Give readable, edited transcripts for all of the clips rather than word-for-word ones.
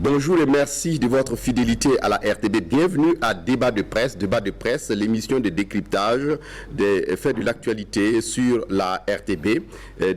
Bonjour et merci de votre fidélité à la RTB. Bienvenue à Débat de presse, l'émission de décryptage des faits de l'actualité sur la RTB.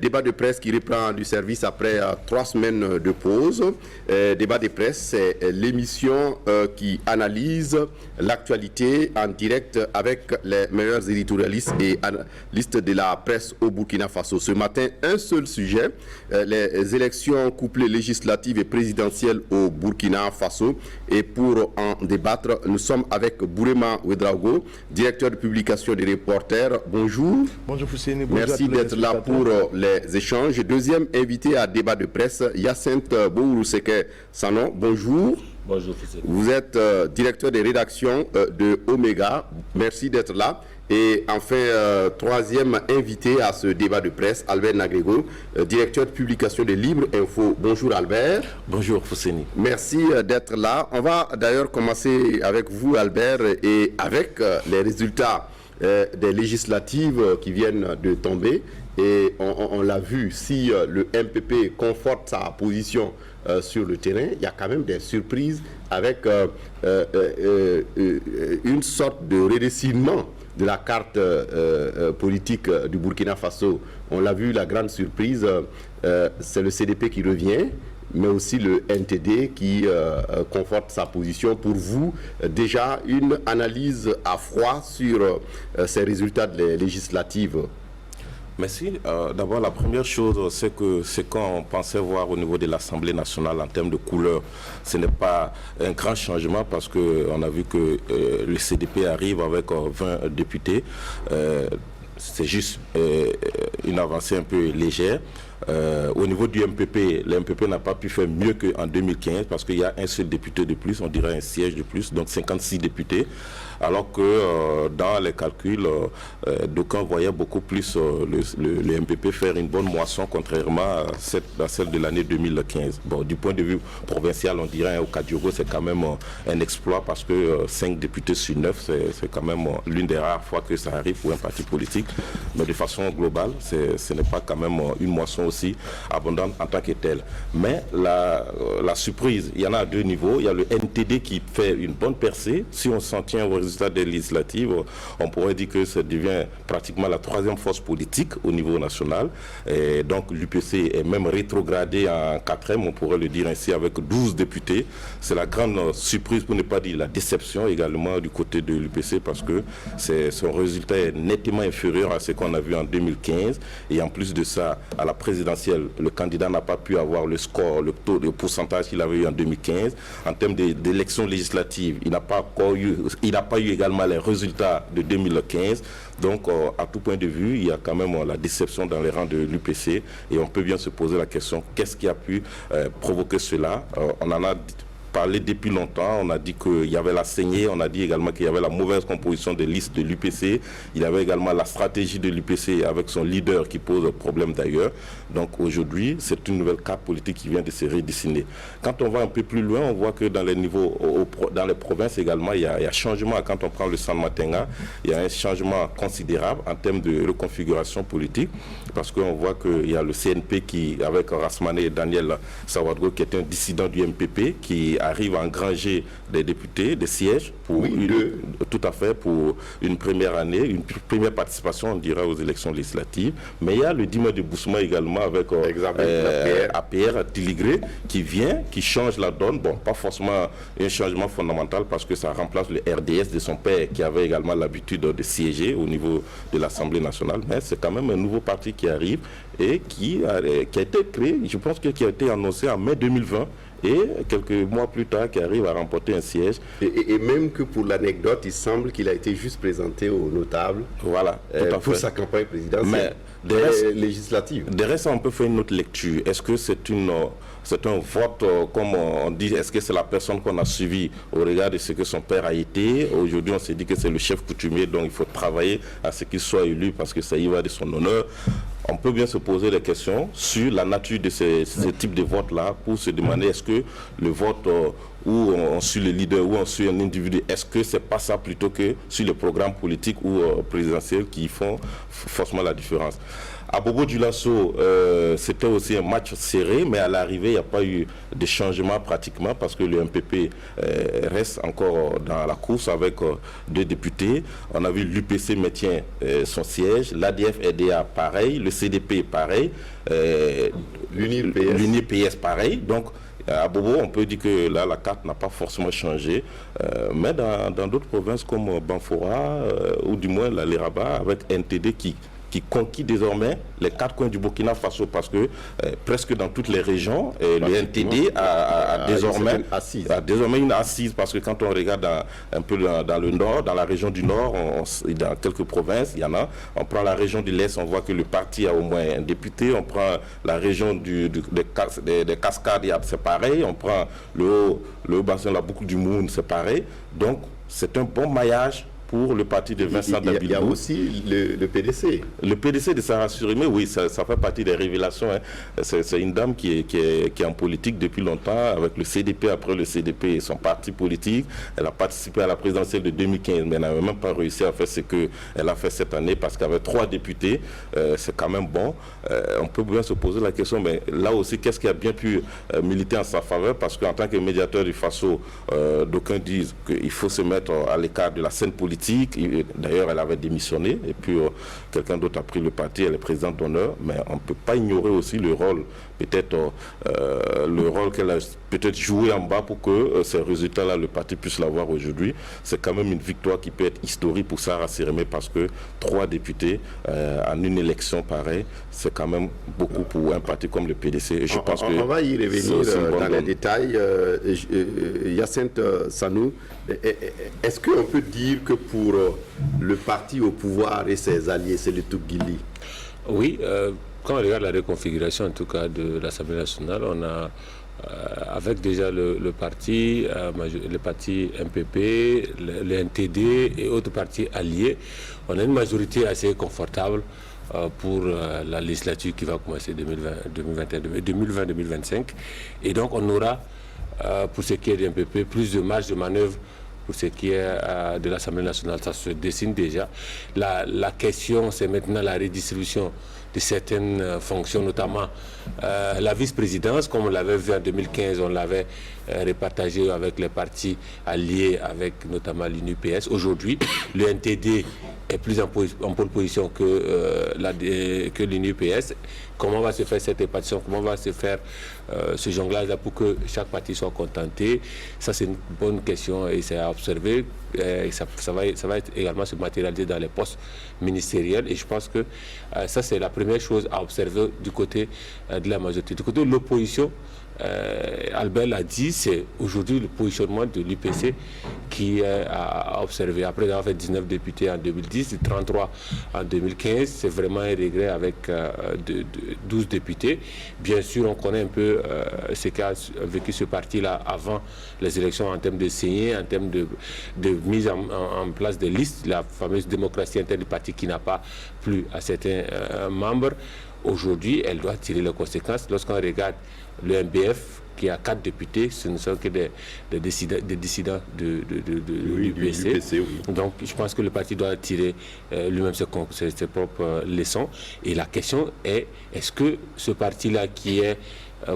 Débat de presse qui reprend du service après 3 semaines de pause. Débat de presse, c'est l'émission qui analyse l'actualité en direct avec les meilleurs éditorialistes et analystes de la presse au Burkina Faso. Ce matin, un seul sujet, les élections couplées législatives et présidentielles au Burkina Faso. Et pour en débattre, nous sommes avec Bourema Ouedraogo, directeur de publication des Reporters. Bonjour. Bonjour Fousseni. Bonjour. Merci d'être là pour les échanges. Deuxième invité à débat de presse, Hyacinthe Bourousseke Sanon. Bonjour. Bonjour Fousseni. Vous êtes directeur des rédactions de Omega. Merci d'être là. Et enfin, troisième invité à ce débat de presse, Albert Nagrego, directeur de publication de Libre Info. Bonjour Albert. Bonjour Fousseni. Merci d'être là. On va d'ailleurs commencer avec vous Albert et avec les résultats des législatives qui viennent de tomber. Et on l'a vu, si le MPP conforte sa position sur le terrain, il y a quand même des surprises avec une sorte de redessinement de la carte politique du Burkina Faso. On l'a vu, la grande surprise, c'est le CDP qui revient, mais aussi le NTD qui conforte sa position. Pour vous, déjà une analyse à froid sur ces résultats des législatives. Merci. D'abord, la première chose, c'est que ce qu'on pensait voir au niveau de l'Assemblée nationale en termes de couleur, ce n'est pas un grand changement parce qu'on a vu que le CDP arrive avec 20 députés. C'est juste une avancée un peu légère. Au niveau du MPP, le MPP n'a pas pu faire mieux qu'en 2015 parce qu'il y a un seul député de plus, on dirait un siège de plus, donc 56 députés. Alors que dans les calculs, d'aucuns voyaient beaucoup plus le MPP faire une bonne moisson contrairement à celle de l'année 2015. Bon, du point de vue provincial, on dirait au Kadiogo, c'est quand même un exploit parce que 5 députés sur 9, c'est quand même l'une des rares fois que ça arrive pour un parti politique. Mais de façon globale, ce n'est pas quand même une moisson aussi abondante en tant que telle. Mais la surprise, il y en a à 2 niveaux. Il y a le NTD qui fait une bonne percée. Si on s'en tient au résultat des législatives, on pourrait dire que ça devient pratiquement la 3e force politique au niveau national. Et donc l'UPC est même rétrogradé en 4e, on pourrait le dire ainsi, avec 12 députés. C'est la grande surprise, pour ne pas dire la déception également du côté de l'UPC, parce que son résultat est nettement inférieur à ce qu'on a vu en 2015. Et en plus de ça, à la présidentielle, le candidat n'a pas pu avoir le score, le taux de pourcentage qu'il avait eu en 2015. En termes d'élections législatives, il n'a pas eu également les résultats de 2015. Donc, à tout point de vue, il y a quand même la déception dans les rangs de l'UPC. Et on peut bien se poser la question, qu'est-ce qui a pu provoquer cela? On en a parlé depuis longtemps, on a dit qu'il y avait la saignée, on a dit également qu'il y avait la mauvaise composition des listes de l'UPC, il y avait également la stratégie de l'UPC avec son leader qui pose problème d'ailleurs. Donc aujourd'hui, c'est une nouvelle carte politique qui vient de se redessiner. Quand on va un peu plus loin, on voit que dans les niveaux, dans les provinces également, il y a changement. Quand on prend le San Matenga, il y a un changement considérable en termes de reconfiguration politique, parce qu'on voit qu'il y a le CNP qui, avec Rasmane et Daniel Sawadgo, qui est un dissident du MPP, qui arrive à engranger des députés, des sièges, pour tout à fait pour une première année, une première participation, on dirait, aux élections législatives. Mais il y a le Dima de Boussouma également avec APR Tiligré qui vient, qui change la donne. Bon, pas forcément un changement fondamental parce que ça remplace le RDS de son père qui avait également l'habitude de siéger au niveau de l'Assemblée nationale. Mais c'est quand même un nouveau parti qui arrive et qui a été créé, je pense qui a été annoncé en mai 2020. Et quelques mois plus tard, qui arrive à remporter un siège. Et même que pour l'anecdote, il semble qu'il a été juste présenté aux notables. Voilà, pour sa campagne présidentielle. Mais législative. De reste, on peut faire une autre lecture. Est-ce que c'est un vote, comme on dit, est-ce que c'est la personne qu'on a suivie au regard de ce que son père a été? Aujourd'hui, on s'est dit que c'est le chef coutumier, donc il faut travailler à ce qu'il soit élu parce que ça y va de son honneur. On peut bien se poser des questions sur la nature de ce type de vote-là pour se demander est-ce que le vote où on suit le leader, où on suit un individu, est-ce que c'est pas ça plutôt que sur le programme politique ou présidentiel qui font forcément la différence? À Bobo-Dioulasso, c'était aussi un match serré, mais à l'arrivée, il n'y a pas eu de changement pratiquement parce que le MPP reste encore dans la course avec 2 députés. On a vu l'UPC maintient son siège, l'ADF-RDA pareil, le CDP pareil, l'UNIPS pareil. Donc, à Bobo, on peut dire que là, la carte n'a pas forcément changé. Mais dans d'autres provinces comme Banfora, ou du moins la Léraba, avec NTD qui conquit désormais les 4 coins du Burkina Faso parce que presque dans toutes les régions, le NTD a désormais une assise parce que quand on regarde un peu dans le nord, dans la région du nord, dans quelques provinces, il y en a. On prend la région de l'Est, on voit que le parti a au moins un député. On prend la région des Cascades, c'est pareil. On prend le haut bassin, la boucle du Moun, c'est pareil. Donc, c'est un bon maillage pour le parti de Vincent Dambidou. Il y a aussi le PDC. Le PDC de Sarah Surimé, oui, ça fait partie des révélations. Hein. C'est une dame qui est en politique depuis longtemps, avec le CDP, après le CDP et son parti politique. Elle a participé à la présidentielle de 2015, mais elle n'a même pas réussi à faire ce qu'elle a fait cette année, parce qu'avec 3 députés, c'est quand même bon. On peut bien se poser la question, mais là aussi, qu'est-ce qui a bien pu militer en sa faveur? Parce qu'en tant que médiateur du Faso, d'aucuns disent qu'il faut se mettre à l'écart de la scène politique. D'ailleurs, elle avait démissionné et puis quelqu'un d'autre a pris le parti, elle est présidente d'honneur, mais on ne peut pas ignorer aussi le rôle, peut-être le rôle qu'elle a peut-être joué en bas pour que ces résultats-là, le parti puisse l'avoir aujourd'hui. C'est quand même une victoire qui peut être historique pour Sarah Surimé parce que 3 députés en une élection pareille, c'est quand même beaucoup pour un parti comme le PDC. Et je pense on va y revenir dans les détails. Hyacinthe Sanou, est-ce qu'on peut dire que pour le parti au pouvoir et ses alliés, c'est le Tugili? Oui, quand on regarde la reconfiguration en tout cas de l'Assemblée nationale, on a avec déjà le parti MPP, le NTD et autres partis alliés, on a une majorité assez confortable pour la législature qui va commencer 2020-2025. Et donc on aura, pour ce qui est du MPP, plus de marge de manœuvre pour ce qui est de l'Assemblée nationale. Ça se dessine déjà. La question, c'est maintenant la redistribution de certaines fonctions, notamment la vice-présidence, comme on l'avait vu en 2015, on l'avait répartagé avec les partis alliés, avec notamment l'UNIPS. Aujourd'hui, le NTD est plus en pole position que l'UNIPS. Comment va se faire cette répartition? Comment va se faire ce jonglage-là pour que chaque parti soit contenté? Ça, c'est une bonne question et c'est à observer. Et ça va également se matérialiser dans les postes ministériels. Et je pense que ça, c'est la première chose à observer du côté de la majorité. Du côté de l'opposition, Albert l'a dit, c'est aujourd'hui le positionnement de l'UPC qui est à observer. Après avoir fait 19 députés en 2010, 33 en 2015, c'est vraiment un regret avec 12 députés. Bien sûr, on connaît un peu ce qu'a vécu ce parti-là avant les élections en termes de signer, en termes de mise en place des listes, la fameuse démocratie interne du parti qui n'a pas plu à certains membres. Aujourd'hui, elle doit tirer les conséquences. Lorsqu'on regarde le MBF, qui a 4 députés, ce ne sont que des dissidents de l'UPC. Oui. Donc, je pense que le parti doit tirer lui-même ses propres leçons. Et la question est, est-ce que ce parti-là, qui est,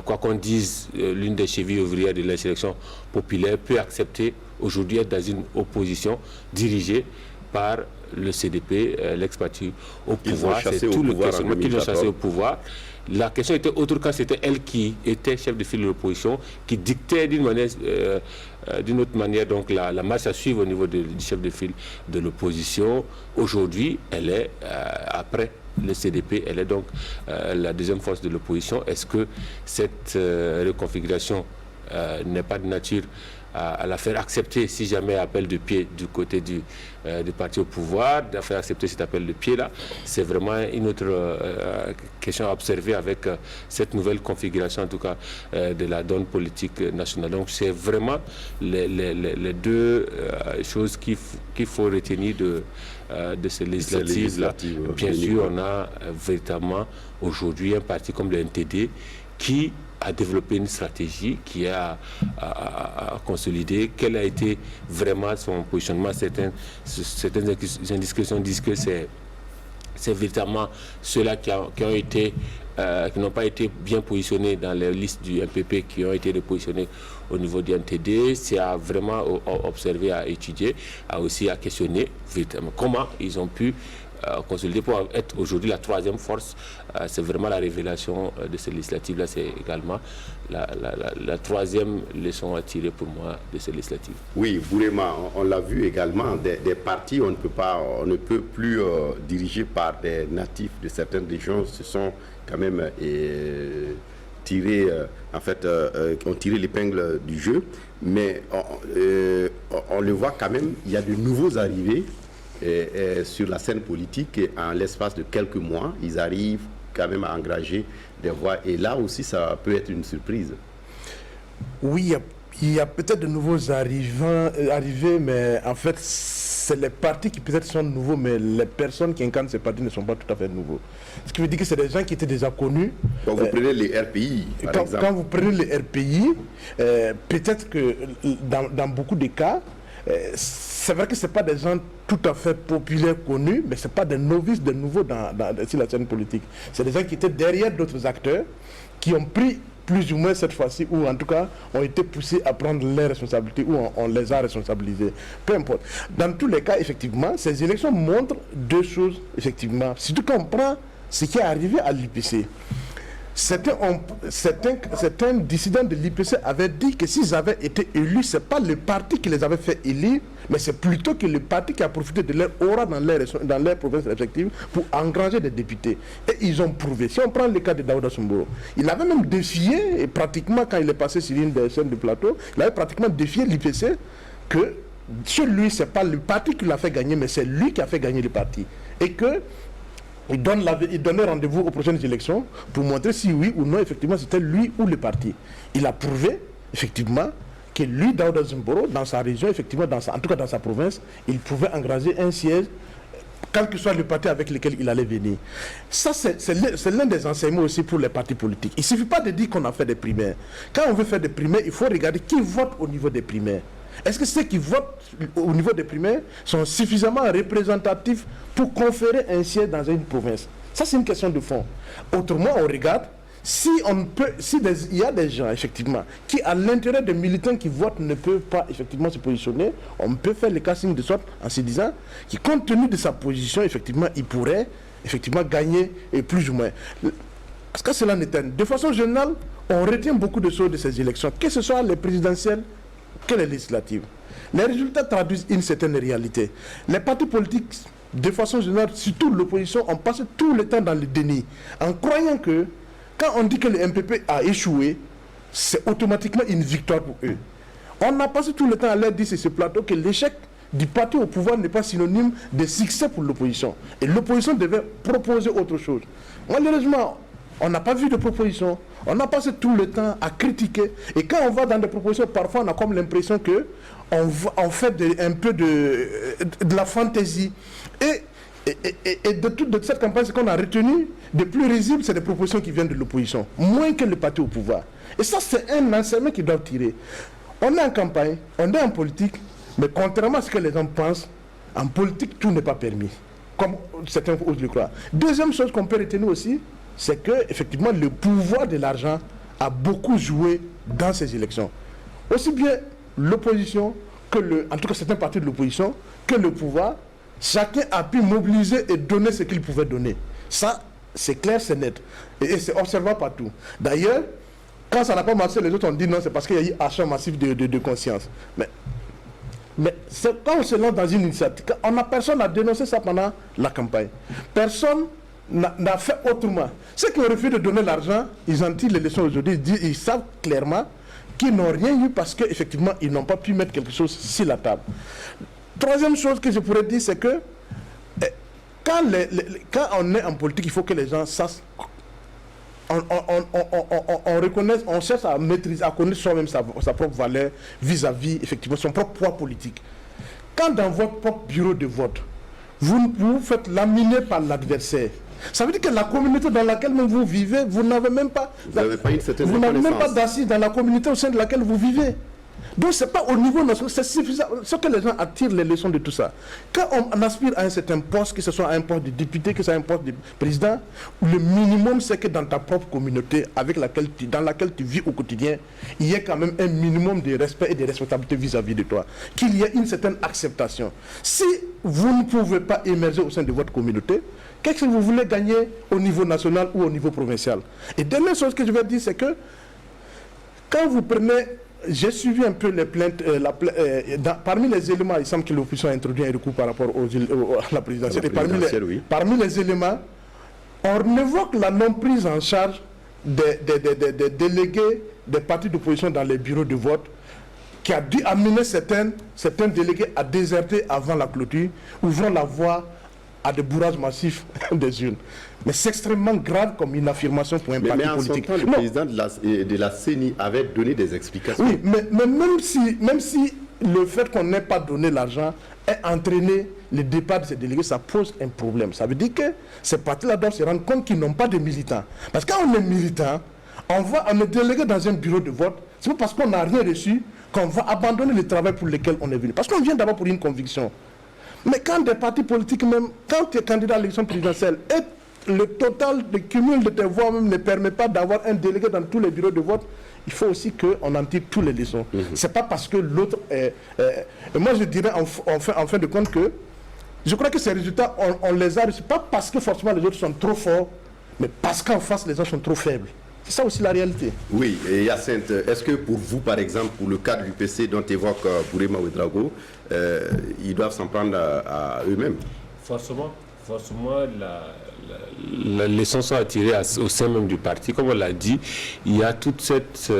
quoi qu'on dise, l'une des chevilles ouvrières de l'insurrection populaire, peut accepter aujourd'hui être dans une opposition dirigée par le CDP, l'ex-parti au pouvoir? C'est tout le questionnement qu'ils ont chassé au pouvoir. La question était autre quand c'était elle qui était chef de file de l'opposition, qui dictait d'une autre manière donc la marche à suivre au niveau du chef de file de l'opposition. Aujourd'hui, elle est, après le CDP, elle est donc la deuxième force de l'opposition. Est-ce que cette reconfiguration n'est pas de nature à la faire accepter, si jamais appel de pied du côté du parti au pouvoir, de faire accepter cet appel de pied-là? C'est vraiment une autre question à observer avec cette nouvelle configuration, en tout cas, de la donne politique nationale. Donc, c'est vraiment les deux choses qu'il faut retenir de ces législatives-là. Bien sûr, on a véritablement aujourd'hui un parti comme le NTD qui a développé une stratégie, qui a consolidé, quel a été vraiment son positionnement. Certaines indiscrétions disent que c'est véritablement ceux-là qui n'ont pas été bien positionnés dans les listes du MPP, qui ont été repositionnés au niveau du NTD. C'est à vraiment observer, à étudier, aussi à questionner véritablement comment ils ont pu consolider pour être aujourd'hui la troisième force. C'est vraiment la révélation de ces législatives-là. C'est également la troisième leçon à tirer pour moi de ces législatives. Oui, Bourema, on l'a vu également, des partis, on ne peut plus diriger par des natifs de certaines régions. Ce sont quand même tiré ont tiré l'épingle du jeu, mais on le voit quand même, il y a de nouveaux arrivés sur la scène politique, et en l'espace de quelques mois, ils arrivent quand même à engager des voix, et là aussi ça peut être une surprise. Oui, il y a peut-être de nouveaux arrivés, mais en fait c'est les partis qui peut-être sont nouveaux, mais les personnes qui incarnent ces partis ne sont pas tout à fait nouveaux. Ce qui veut dire que c'est des gens qui étaient déjà connus. Quand vous prenez les RPI, par exemple. Quand vous prenez les RPI, peut-être que dans beaucoup de cas, c'est vrai que ce n'est pas des gens tout à fait populaires, connus, mais ce n'est pas des novices, des nouveaux sur la scène politique. C'est des gens qui étaient derrière d'autres acteurs, qui ont pris plus ou moins cette fois-ci, ou en tout cas ont été poussés à prendre leurs responsabilités, ou on les a responsabilisés. Peu importe. Dans tous les cas, effectivement, ces élections montrent deux choses, effectivement. Surtout quand on prend ce qui est arrivé à l'IPC. Certains dissidents de l'IPC avaient dit que s'ils avaient été élus, ce n'est pas le parti qui les avait fait élire, mais c'est plutôt que le parti qui a profité de leur aura dans leurs provinces respectives pour engranger des députés. Et ils ont prouvé. Si on prend le cas de Daouda Soumboro, il avait même défié, et pratiquement quand il est passé sur une des scènes du plateau, il avait pratiquement défié l'IPC que celui, ce n'est pas le parti qui l'a fait gagner, mais c'est lui qui a fait gagner le parti. Et que il donnait rendez-vous aux prochaines élections pour montrer si oui ou non, effectivement, c'était lui ou le parti. Il a prouvé, effectivement, que lui, Daouda Soumboro, dans sa région, effectivement, en tout cas dans sa province, il pouvait engranger un siège, quel que soit le parti avec lequel il allait venir. Ça, c'est l'un des enseignements aussi pour les partis politiques. Il ne suffit pas de dire qu'on a fait des primaires. Quand on veut faire des primaires, il faut regarder qui vote au niveau des primaires. Est-ce que ceux qui votent au niveau des primaires sont suffisamment représentatifs pour conférer un siège dans une province? Ça, c'est une question de fond. Autrement, on regarde, il y a des gens, effectivement, qui, à l'intérieur des militants qui votent, ne peuvent pas, effectivement, se positionner, on peut faire le casting de sorte en se disant que, compte tenu de sa position, effectivement, il pourrait, effectivement, gagner, et plus ou moins. Parce que cela n'est pas. De façon générale, on retient beaucoup de choses de ces élections, que ce soit les présidentielles, que les législatives. Les résultats traduisent une certaine réalité. Les partis politiques, de façon générale, surtout l'opposition, ont passé tout le temps dans le déni, en croyant que, quand on dit que le MPP a échoué, c'est automatiquement une victoire pour eux. On a passé tout le temps à leur dire sur ce plateau que l'échec du parti au pouvoir n'est pas synonyme de succès pour l'opposition. Et l'opposition devait proposer autre chose. Malheureusement, on n'a pas vu de proposition. On a passé tout le temps à critiquer. Et quand on va dans des propositions, parfois on a comme l'impression qu'on fait un peu de la fantaisie. Et de toute cette campagne, ce qu'on a retenu de plus risible, c'est des propositions qui viennent de l'opposition, moins que le parti au pouvoir. Et ça, c'est un enseignement qu'ils doivent tirer. On est en campagne, on est en politique, mais contrairement à ce que les gens pensent, en politique, tout n'est pas permis, comme certains osent le croire. Deuxième chose qu'on peut retenir aussi, c'est que effectivement le pouvoir de l'argent a beaucoup joué dans ces élections. Aussi bien l'opposition que en tout cas certains partis de l'opposition, que le pouvoir, chacun a pu mobiliser et donner ce qu'il pouvait donner. Ça, c'est clair, c'est net. Et c'est observable partout. D'ailleurs, quand ça n'a pas marché, les autres ont dit non, c'est parce qu'il y a eu achat massif de conscience. Mais quand on se lance dans une initiative, personne n'a dénoncé ça pendant la campagne. Personne n'a fait autrement. Ceux qui ont refusé de donner l'argent, ils en tirent les leçons aujourd'hui, ils savent clairement qu'ils n'ont rien eu parce qu'effectivement, ils n'ont pas pu mettre quelque chose sur la table. Troisième chose que je pourrais dire, c'est que quand on est en politique, il faut que les gens sachent, on reconnaisse, on cherche à maîtriser, à connaître soi-même sa propre valeur vis-à-vis, effectivement, son propre poids politique. Quand dans votre propre bureau de vote, vous vous faites laminer par l'adversaire, Ça veut dire que la communauté dans laquelle vous vivez, vous n'avez même pas... Vous n'avez pas une certaine Vous n'avez même pas reconnaissance. d'assises dans la communauté au sein de laquelle vous vivez. Donc ce n'est pas au niveau national, c'est suffisant. Ce que les gens attirent les leçons de tout ça. Quand on aspire à un certain poste, que ce soit un poste de député, que ce soit un poste de président, le minimum c'est que dans ta propre communauté dans laquelle tu vis au quotidien, il y ait quand même un minimum de respect et de respectabilité vis-à-vis de toi. Qu'il y ait une certaine acceptation. Si vous ne pouvez pas émerger au sein de votre communauté, qu'est-ce que vous voulez gagner au niveau national ou au niveau provincial? Et dernière chose que je vais dire, c'est que quand vous prenez... J'ai suivi un peu les plaintes, parmi les éléments, il semble que l'opposition a introduit un recours par rapport à la présidentielle. Et parmi les éléments, on évoque la non-prise en charge des délégués des partis d'opposition dans les bureaux de vote, qui a dû amener certains délégués à déserter avant la clôture, ouvrant la voie à des bourrages massifs des urnes. Mais c'est extrêmement grave comme une affirmation pour un parti politique. Mais en son temps, le président de la CENI avait donné des explications. Oui, mais même si le fait qu'on n'ait pas donné l'argent ait entraîné le départ de ces délégués, ça pose un problème. Ça veut dire que ces partis-là doivent se rendre compte qu'ils n'ont pas de militants. Parce que quand on est militant, on est délégué dans un bureau de vote, c'est pas parce qu'on n'a rien reçu qu'on va abandonner le travail pour lequel on est venu. Parce qu'on vient d'abord pour une conviction. Mais quand des partis politiques, même quand tu es candidat à l'élection présidentielle, et le total de cumul de tes voix même ne permet pas d'avoir un délégué dans tous les bureaux de vote, il faut aussi qu'on en tire tous les leçons. C'est pas parce que l'autre est... moi je dirais en fin de compte que je crois que ces résultats, on les a reçus, pas parce que forcément les autres sont trop forts, mais parce qu'en face les gens sont trop faibles. C'est ça aussi la réalité. Oui, et Hyacinthe, est-ce que pour vous, par exemple, pour le cas de l'UPC dont évoque Bourema Ouedraogo, ils doivent s'en prendre à eux-mêmes? Forcément, la leçon sont à tirer au sein même du parti. Comme on l'a dit, il y a toute cette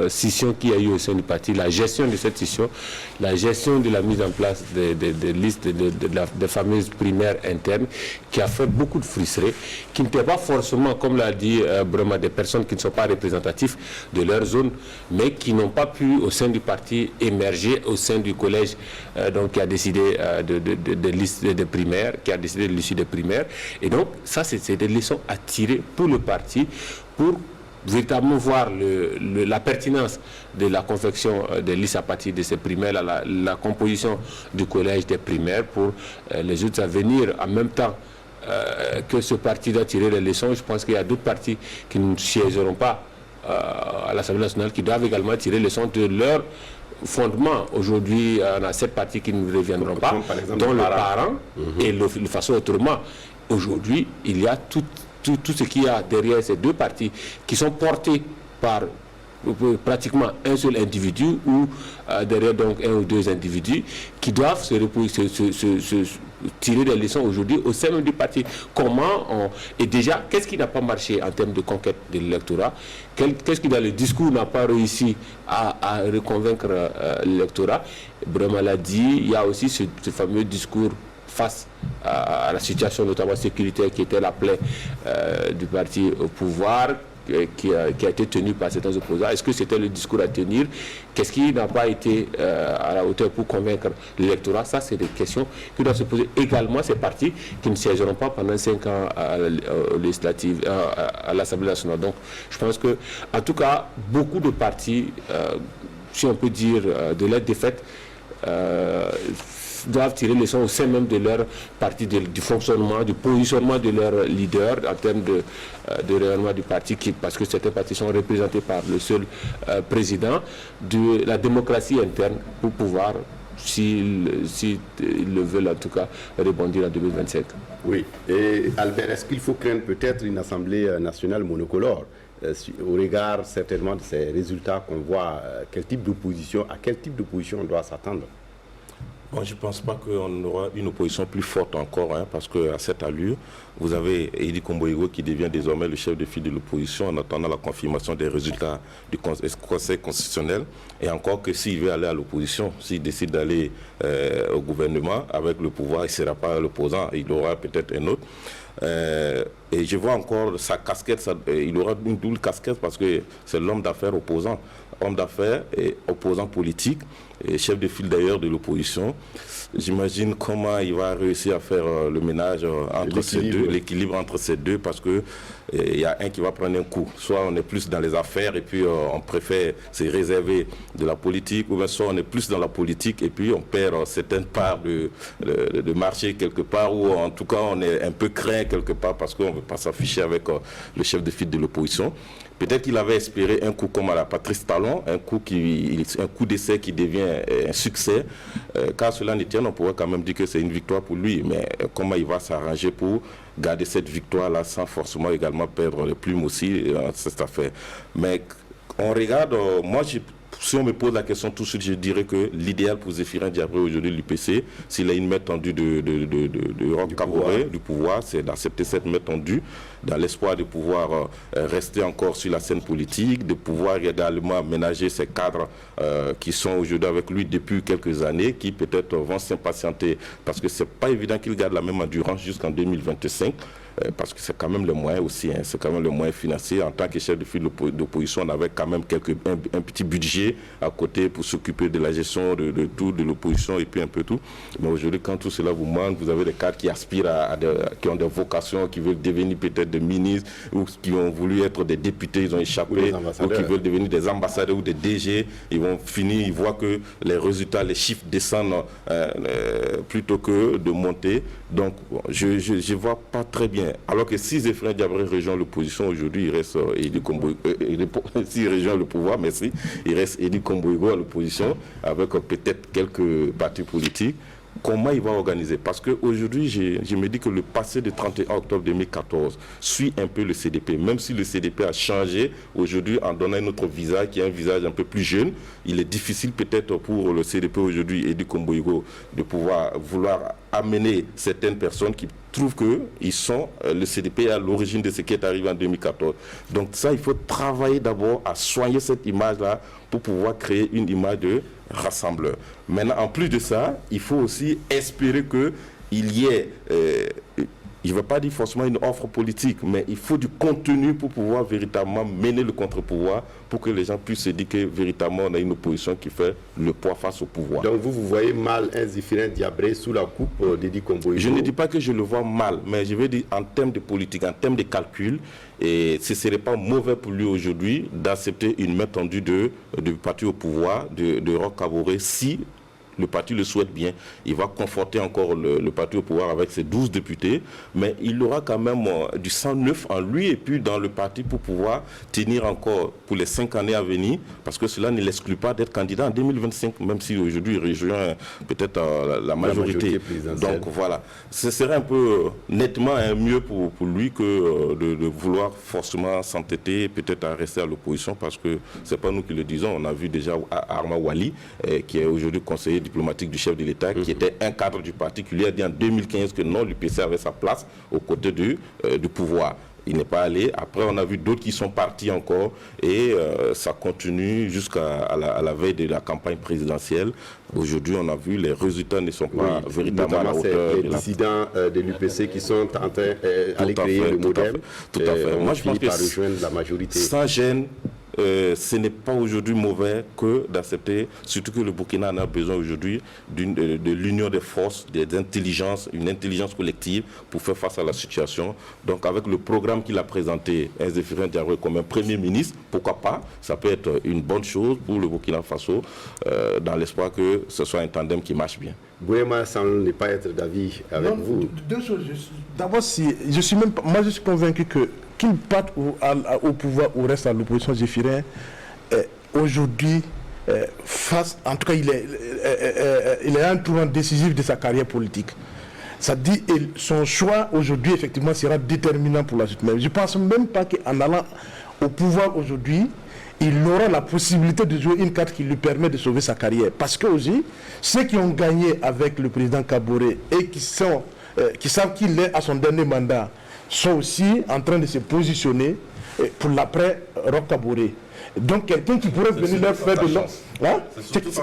scission qu'il y a eu au sein du parti, la gestion de cette scission, la gestion de la mise en place des listes de fameuses primaires internes, qui a fait beaucoup de frustrés, qui n'étaient pas forcément, comme l'a dit Bourema, des personnes qui ne sont pas représentatives de leur zone, mais qui n'ont pas pu au sein du parti émerger au sein du collège donc, qui a décidé de listes de primaires, qui a décidé de l'issue des primaires. Et donc, ça, c'est des leçons à tirer pour le parti, pour véritablement voir la pertinence de la confection des listes à partir de ces primaires, la composition du collège des primaires pour les autres à venir en même temps que ce parti doit tirer les leçons. Je pense qu'il y a d'autres partis qui ne siégeront pas à l'Assemblée nationale qui doivent également tirer les leçons de leur fondement. Aujourd'hui, on a 7 partis qui ne reviendront pas, dont le parent et de façon autrement. Aujourd'hui, il y a tout ce qu'il y a derrière ces 2 partis qui sont portés par pratiquement un seul individu ou derrière donc 1 ou 2 individus qui doivent se tirer des leçons aujourd'hui au sein du parti. Et déjà, qu'est-ce qui n'a pas marché en termes de conquête de l'électorat? Qu'est-ce qui dans le discours n'a pas réussi à reconvaincre l'électorat? Bourema l'a dit, il y a aussi ce fameux discours face à la situation notamment sécuritaire qui était la plaie du parti au pouvoir, qui a été tenu par certains opposants. Est-ce que c'était le discours à tenir? Qu'est-ce qui n'a pas été à la hauteur pour convaincre l'électorat? Ça, c'est des questions que doivent se poser également ces partis qui ne siégeront pas pendant 5 ans à l'Assemblée nationale. Donc, je pense que, en tout cas, beaucoup de partis, si on peut dire, de leur défaite, doivent tirer les leçons au sein même de leur parti, du fonctionnement, du positionnement de leur leader en termes de rayonnement du parti, parce que certains partis sont représentés par le seul président, de la démocratie interne pour pouvoir, s'ils le veulent en tout cas, rebondir en 2025. Oui, et Albert, est-ce qu'il faut craindre peut-être une Assemblée nationale monocolore au regard certainement de ces résultats qu'on voit? À quel type d'opposition on doit s'attendre? Moi, je ne pense pas qu'on aura une opposition plus forte encore, parce qu'à cette allure, vous avez Edi Komboïgo qui devient désormais le chef de file de l'opposition en attendant la confirmation des résultats du Conseil constitutionnel. Et encore que s'il veut aller à l'opposition, s'il décide d'aller au gouvernement avec le pouvoir, il ne sera pas l'opposant, il aura peut-être un autre. Et je vois encore sa casquette, il aura une double casquette parce que c'est l'homme d'affaires opposant. Homme d'affaires et opposant politique, et chef de file d'ailleurs de l'opposition. j'imagine comment il va réussir à faire le ménage entre ces deux, l'équilibre entre ces deux, parce que il y a un qui va prendre un coup. Soit on est plus dans les affaires et puis on préfère se réserver de la politique, ou bien soit on est plus dans la politique et puis on perd certaines parts de marché quelque part, ou en tout cas on est un peu craint quelque part parce qu'on ne veut pas s'afficher avec le chef de file de l'opposition. Peut-être qu'il avait espéré un coup comme à la Patrice Talon, un coup d'essai qui devient un succès. Car cela ne tient, on pourrait quand même dire que c'est une victoire pour lui. Mais comment il va s'arranger pour garder cette victoire-là sans forcément également perdre les plumes aussi dans cette affaire. Mais on regarde, si on me pose la question tout de suite, je dirais que l'idéal pour Zéphirin Diabré aujourd'hui, l'UPC, s'il a une main tendue de Roch Kaboré, du pouvoir, c'est d'accepter cette main tendue, dans l'espoir de pouvoir rester encore sur la scène politique, de pouvoir également ménager ces cadres qui sont aujourd'hui avec lui depuis quelques années, qui peut-être vont s'impatienter, parce que c'est pas évident qu'il garde la même endurance jusqu'en 2025. Parce que c'est quand même le moyen aussi, hein, c'est quand même le moyen financier. En tant que chef de file d'opposition, on avait quand même un petit budget à côté pour s'occuper de la gestion de tout, de l'opposition et puis un peu tout. Mais aujourd'hui, quand tout cela vous manque, vous avez des cadres qui aspirent qui ont des vocations, qui veulent devenir peut-être des ministres, ou qui ont voulu être des députés, ils ont échappé, ou qui veulent devenir des ambassadeurs ou des DG, ils vont finir, ils voient que les résultats, les chiffres descendent plutôt que de monter. Donc, je ne vois pas très bien. Alors que si Zéphirin Diabré rejoint l'opposition aujourd'hui, il reste Edi Komboigo. S'il rejoint le pouvoir, merci, il reste Edi Komboigo à l'opposition, avec peut-être quelques partis politiques. Comment il va organiser? Parce qu'aujourd'hui, je me dis que le passé du 31 octobre 2014 suit un peu le CDP. Même si le CDP a changé aujourd'hui en donnant un autre visage, qui est un visage un peu plus jeune, il est difficile peut-être pour le CDP aujourd'hui, Edi Komboigo, de vouloir amener certaines personnes qui trouvent que le CDP à l'origine de ce qui est arrivé en 2014. Donc ça, il faut travailler d'abord à soigner cette image-là pour pouvoir créer une image de rassembleur. Maintenant, en plus de ça, il faut aussi espérer qu'il y ait, je ne veux pas dire forcément une offre politique, mais il faut du contenu pour pouvoir véritablement mener le contre-pouvoir, pour que les gens puissent se dire que véritablement on a une opposition qui fait le poids face au pouvoir. Donc vous voyez mal un Zéphirin Diabré sous la coupe d'Edi Komboigo? Je ne dis pas que je le vois mal, mais je veux dire en termes de politique, en termes de calcul, et ce ne serait pas mauvais pour lui aujourd'hui d'accepter une main tendue du parti au pouvoir, de Roch Kaboré, si le parti le souhaite bien. Il va conforter encore le parti au pouvoir avec ses 12 députés, mais il aura quand même du sang neuf en lui et puis dans le parti pour pouvoir tenir encore pour les 5 années à venir, parce que cela ne l'exclut pas d'être candidat en 2025, même si aujourd'hui il rejoint peut-être la majorité. Donc voilà, ce serait un peu nettement mieux pour lui que de vouloir forcément s'entêter peut-être à rester à l'opposition, parce que c'est pas nous qui le disons. On a vu déjà Arma Wali, qui est aujourd'hui conseiller diplomatique du chef de l'État, qui était un cadre du parti, qui lui a dit en 2015 que non, l'UPC avait sa place aux côtés du pouvoir. Il n'est pas allé. Après, on a vu d'autres qui sont partis encore et ça continue jusqu'à la veille de la campagne présidentielle. Aujourd'hui, on a vu les résultats ne sont pas véritablement à la hauteur. Les dissidents de l'UPC qui sont en train d'aller créer le modèle. Tout à fait. Moi, je pense que rejoindre la majorité. Sans gêne, ce n'est pas aujourd'hui mauvais que d'accepter, surtout que le Burkina en a besoin aujourd'hui de l'union des forces, des intelligences, une intelligence collective pour faire face à la situation. Donc avec le programme qu'il a présenté, Zéphirin Diabré comme un Premier ministre, pourquoi pas, ça peut être une bonne chose pour le Burkina Faso, dans l'espoir que ce soit un tandem qui marche bien. Bouema semble ne pas être d'avis avec vous. Deux choses. D'abord, je suis convaincu que qu'il parte au pouvoir ou reste à l'opposition, Zéphirin, aujourd'hui, en tout cas, il est un tournant décisif de sa carrière politique. Ça dit, son choix aujourd'hui, effectivement, sera déterminant pour la suite. Mais je ne pense même pas qu'en allant au pouvoir aujourd'hui, il aura la possibilité de jouer une carte qui lui permet de sauver sa carrière. Parce que aussi, ceux qui ont gagné avec le président Kaboré et qui savent qu'il est à son dernier mandat, sont aussi en train de se positionner pour l'après Roch Kaboré. Donc quelqu'un qui pourrait venir leur faire de l'ombre. Hein?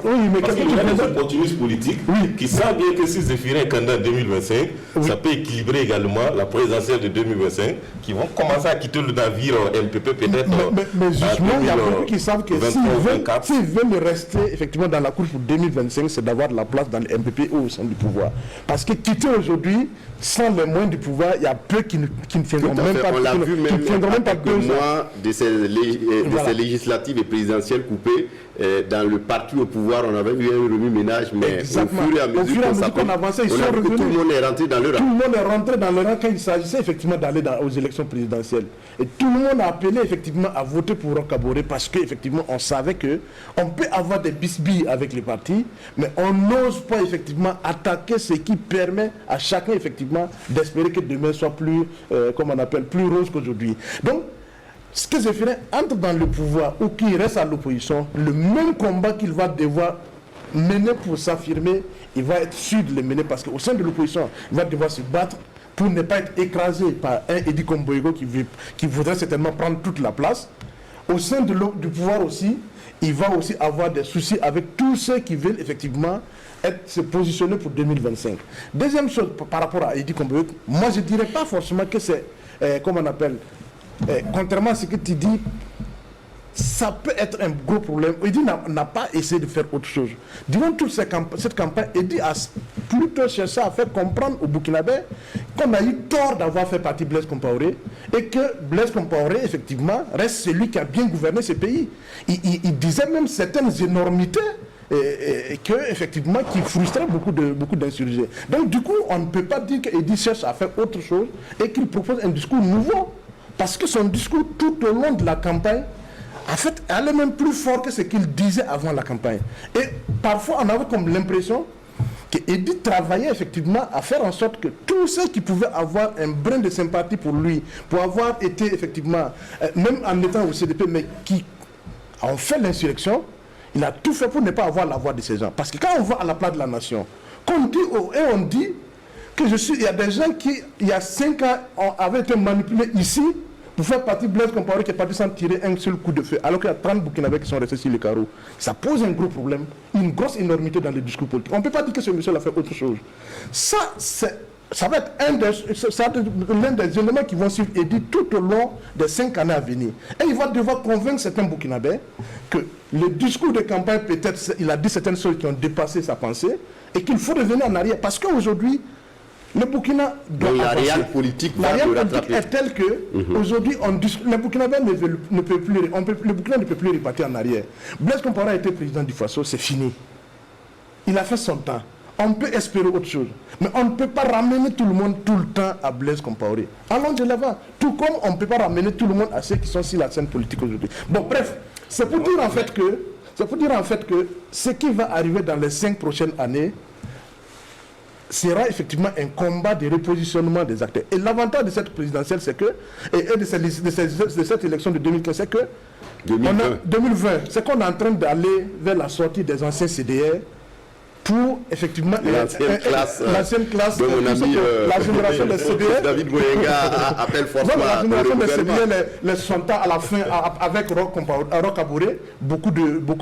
Oui, mais parce qu'il y a des opportunistes politiques qui savent bien que si Zéphirin est candidat en 2025, ça peut équilibrer également la présidentielle de 2025, qui vont commencer à quitter le navire MPP peut-être. Mais justement, il y a beaucoup qui savent que s'ils veulent rester effectivement dans la course pour 2025, c'est d'avoir de la place dans le MPP ou au sein du pouvoir. Parce que quitter aujourd'hui, sans les moyens du pouvoir, il y a peu qui ne tiendront même pas. On l'a vu même à quelques mois de ces législatives et présidentielles coupées. Dans le parti au pouvoir, on avait eu un remue-ménage, mais exactement. Au fur et à mesure qu'on avançait, tout le monde est rentré dans le rang. Tout le monde est rentré dans le rang quand il s'agissait effectivement d'aller aux élections présidentielles. Et tout le monde a appelé effectivement à voter pour Roch Kaboré parce qu'effectivement on savait qu'on peut avoir des bisbilles avec les partis, mais on n'ose pas effectivement attaquer ce qui permet à chacun effectivement d'espérer que demain soit plus, plus rose qu'aujourd'hui. Donc, ce que Zéphirin entre dans le pouvoir ou qu'il reste à l'opposition, le même combat qu'il va devoir mener pour s'affirmer, il va être sûr de le mener parce qu'au sein de l'opposition, il va devoir se battre pour ne pas être écrasé par un Edi Komboigo qui voudrait certainement prendre toute la place. Au sein du pouvoir aussi, il va aussi avoir des soucis avec tous ceux qui veulent effectivement se positionner pour 2025. Deuxième chose par rapport à Edi Komboigo, moi je ne dirais pas forcément que c'est, contrairement à ce que tu dis, ça peut être un gros problème. Edi n'a pas essayé de faire autre chose. Durant toute cette campagne, Edi a plutôt cherché à faire comprendre aux Burkinabés qu'on a eu tort d'avoir fait partie de Blaise Compaoré et que Blaise Compaoré, effectivement, reste celui qui a bien gouverné ce pays. Il disait même certaines énormités qui frustraient beaucoup d'insurgés. Donc, du coup, on ne peut pas dire qu'Edi cherche à faire autre chose et qu'il propose un discours nouveau. Parce que son discours, tout au long de la campagne, en fait, allait même plus fort que ce qu'il disait avant la campagne. Et parfois, on avait comme l'impression qu'Edi travaillait effectivement à faire en sorte que tous ceux qui pouvaient avoir un brin de sympathie pour lui, pour avoir été effectivement, même en étant au CDP, mais qui ont fait l'insurrection, il a tout fait pour ne pas avoir la voix de ces gens. Parce que quand on va à la place de la nation, on dit que il y a des gens qui, il y a 5 ans, avaient été manipulés ici pour faire partie de Blaise Compaoré qui est parti sans tirer un seul coup de feu, alors qu'il y a 30 Burkinabés qui sont restés sur le carreau. Ça pose un gros problème, une grosse énormité dans les discours politiques. On ne peut pas dire que ce monsieur a fait autre chose. Ça va être l'un des éléments qui vont suivre Edi tout au long des 5 années à venir. Et il va devoir convaincre certains Burkinabés que le discours de campagne, peut-être, il a dit certaines choses qui ont dépassé sa pensée et qu'il faut revenir en arrière. Parce qu'aujourd'hui, le Burkina doit la réelle politique est telle que aujourd'hui les Burkinabés ne peuvent plus, le Burkina ne peut plus repartir en arrière. Blaise Compaoré a été président du Faso, c'est fini. Il a fait son temps. On peut espérer autre chose. Mais on ne peut pas ramener tout le monde tout le temps à Blaise Compaoré. Allons de l'avant. Tout comme on ne peut pas ramener tout le monde à ceux qui sont sur la scène politique aujourd'hui. Bon, bref, c'est pour dire en fait que ce qui va arriver dans les 5 prochaines années sera effectivement un combat de repositionnement des acteurs. Et l'avantage de cette présidentielle, c'est que, et de cette élection de 2015, c'est que 2020, c'est qu'on est en train d'aller vers la sortie des anciens CDR pour effectivement l'ancienne classe de mon ami la génération des CDR. David Moyenga appelle fortement la génération des CDR, les 60 ans à la fin avec Roch Kaboré, beaucoup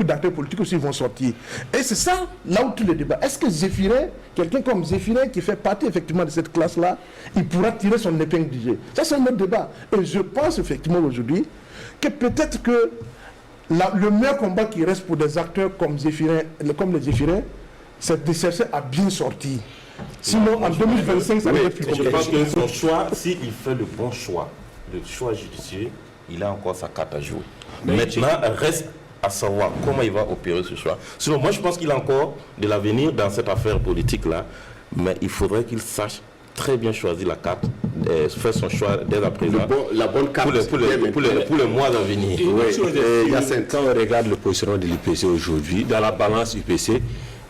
d'acteurs politiques aussi vont sortir. Et c'est ça là où tout le débat. Est-ce que Zéphirin, quelqu'un comme Zéphirin qui fait partie effectivement de cette classe-là, il pourra tirer son épingle du jeu? Ça c'est un autre débat. Et je pense effectivement aujourd'hui que peut-être que le meilleur combat qui reste pour des acteurs comme les Zéphirin, c'est de chercher à bien sortir. Sinon, en 2025, ça va être plus compliqué. Je pense que son choix, s'il fait le bon choix, le choix judiciaire, il a encore sa carte à jouer. Maintenant, reste à savoir comment il va opérer ce choix. Sinon, moi, je pense qu'il a encore de l'avenir dans cette affaire politique-là, mais il faudrait qu'il sache très bien choisir la carte, faire son choix dès à présent. La bonne carte pour les mois à venir. Quand on regarde le positionnement de l'UPC aujourd'hui, dans la balance UPC,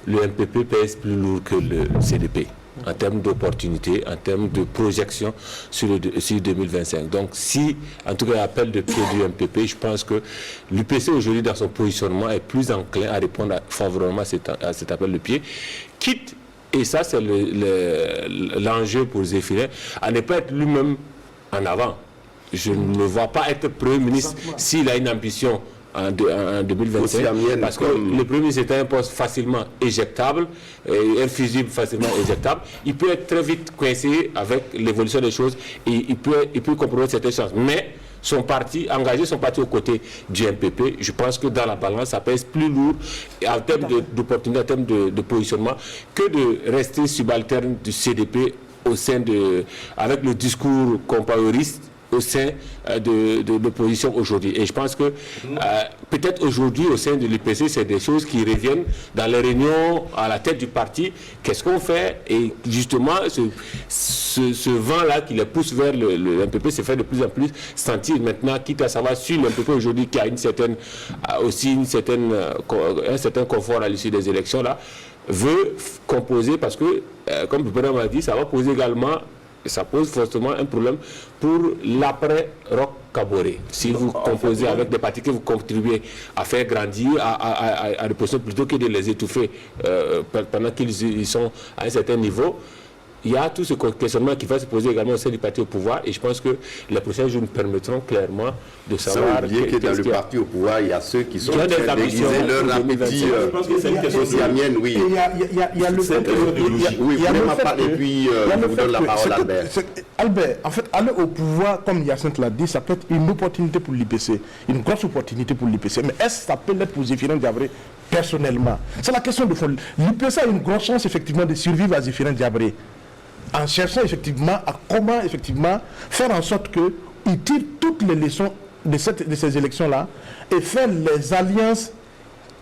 le MPP pèse plus lourd que le CDP en termes d'opportunités, en termes de projection sur 2025. Donc si, en tout cas, l'appel de pied du MPP, je pense que l'UPC aujourd'hui, dans son positionnement, est plus enclin à répondre favorablement à cet appel de pied, quitte, et ça c'est l'enjeu pour Zéphirin, à ne pas être lui-même en avant. Je ne le vois pas être Premier ministre s'il a une ambition en 2025, parce que le Premier ministre est un poste facilement éjectable, infusible, facilement éjectable. Il peut être très vite coincé avec l'évolution des choses et il peut compromettre certaines chances. Mais engager son parti aux côtés du MPP, je pense que dans la balance, ça pèse plus lourd en termes d'opportunité, en termes de positionnement, que de rester subalterne du CDP avec le discours compaoriste au sein de l'opposition aujourd'hui. Et je pense que peut-être aujourd'hui au sein de l'UPC, c'est des choses qui reviennent dans les réunions à la tête du parti. Qu'est-ce qu'on fait? Et justement, ce vent-là qui les pousse vers le MPP se fait de plus en plus sentir maintenant, quitte à savoir si le MPP aujourd'hui qui a un certain confort à l'issue des élections là, veut composer parce que, comme le président m'a dit, ça va poser également, ça pose forcément un problème pour l'après-Roch Kaboré. Si vous composez avec des partis que vous contribuez à faire grandir, à reposer plutôt que de les étouffer pendant qu'ils sont à un certain niveau, il y a tout ce questionnement qui va se poser également au sein du parti au pouvoir et je pense que les prochains jours nous permettront clairement de savoir que dans le parti au pouvoir, il y a ceux qui sont en train de déguiser leur appétit sociamienne, oui. Il y a le fait que... Et puis, je vous donne la parole, Albert. Albert, en fait, aller au pouvoir, comme Hyacinthe l'a dit, ça peut être une opportunité pour l'IPC, une grosse opportunité pour l'IPC. Mais est-ce que ça peut l'être pour Zéphirin Diabré personnellement? C'est la question de fond. L'IPC a une grosse chance, effectivement, de survivre à Zéphirin Diabré, en cherchant effectivement à comment effectivement faire en sorte qu'il tire toutes les leçons de ces élections-là et faire les alliances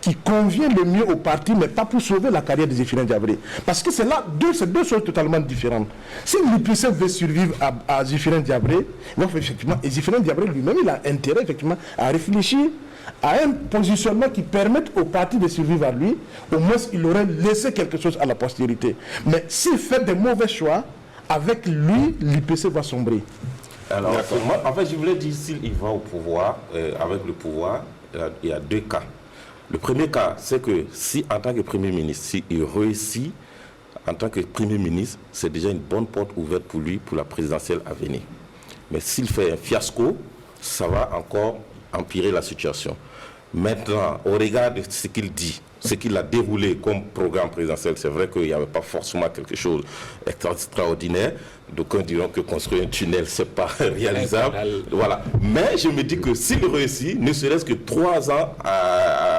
qui conviennent le mieux au parti, mais pas pour sauver la carrière de Zéphirin Diabré. Parce que c'est deux choses totalement différentes. Si l'UPC veut survivre à Zéphirin Diabré, effectivement, et Zéphirin Diabré lui-même, il a intérêt effectivement à réfléchir à un positionnement qui permette au parti de survivre à lui. Au moins il aurait laissé quelque chose à la postérité. Mais s'il fait des mauvais choix, avec lui, l'IPC va sombrer. Alors, moi, en fait, je voulais dire, s'il va au pouvoir, avec le pouvoir, il y a deux cas. Le premier cas, c'est que si, en tant que Premier ministre, s'il réussit, en tant que Premier ministre, c'est déjà une bonne porte ouverte pour lui, pour la présidentielle à venir. Mais s'il fait un fiasco, ça va encore empirer la situation. Maintenant, au regard de ce qu'il dit, ce qu'il a déroulé comme programme présidentiel, c'est vrai qu'il n'y avait pas forcément quelque chose d'extraordinaire. D'aucuns diront que construire un tunnel, ce n'est pas réalisable. Voilà. Mais je me dis que s'il réussit, ne serait-ce que 3 ans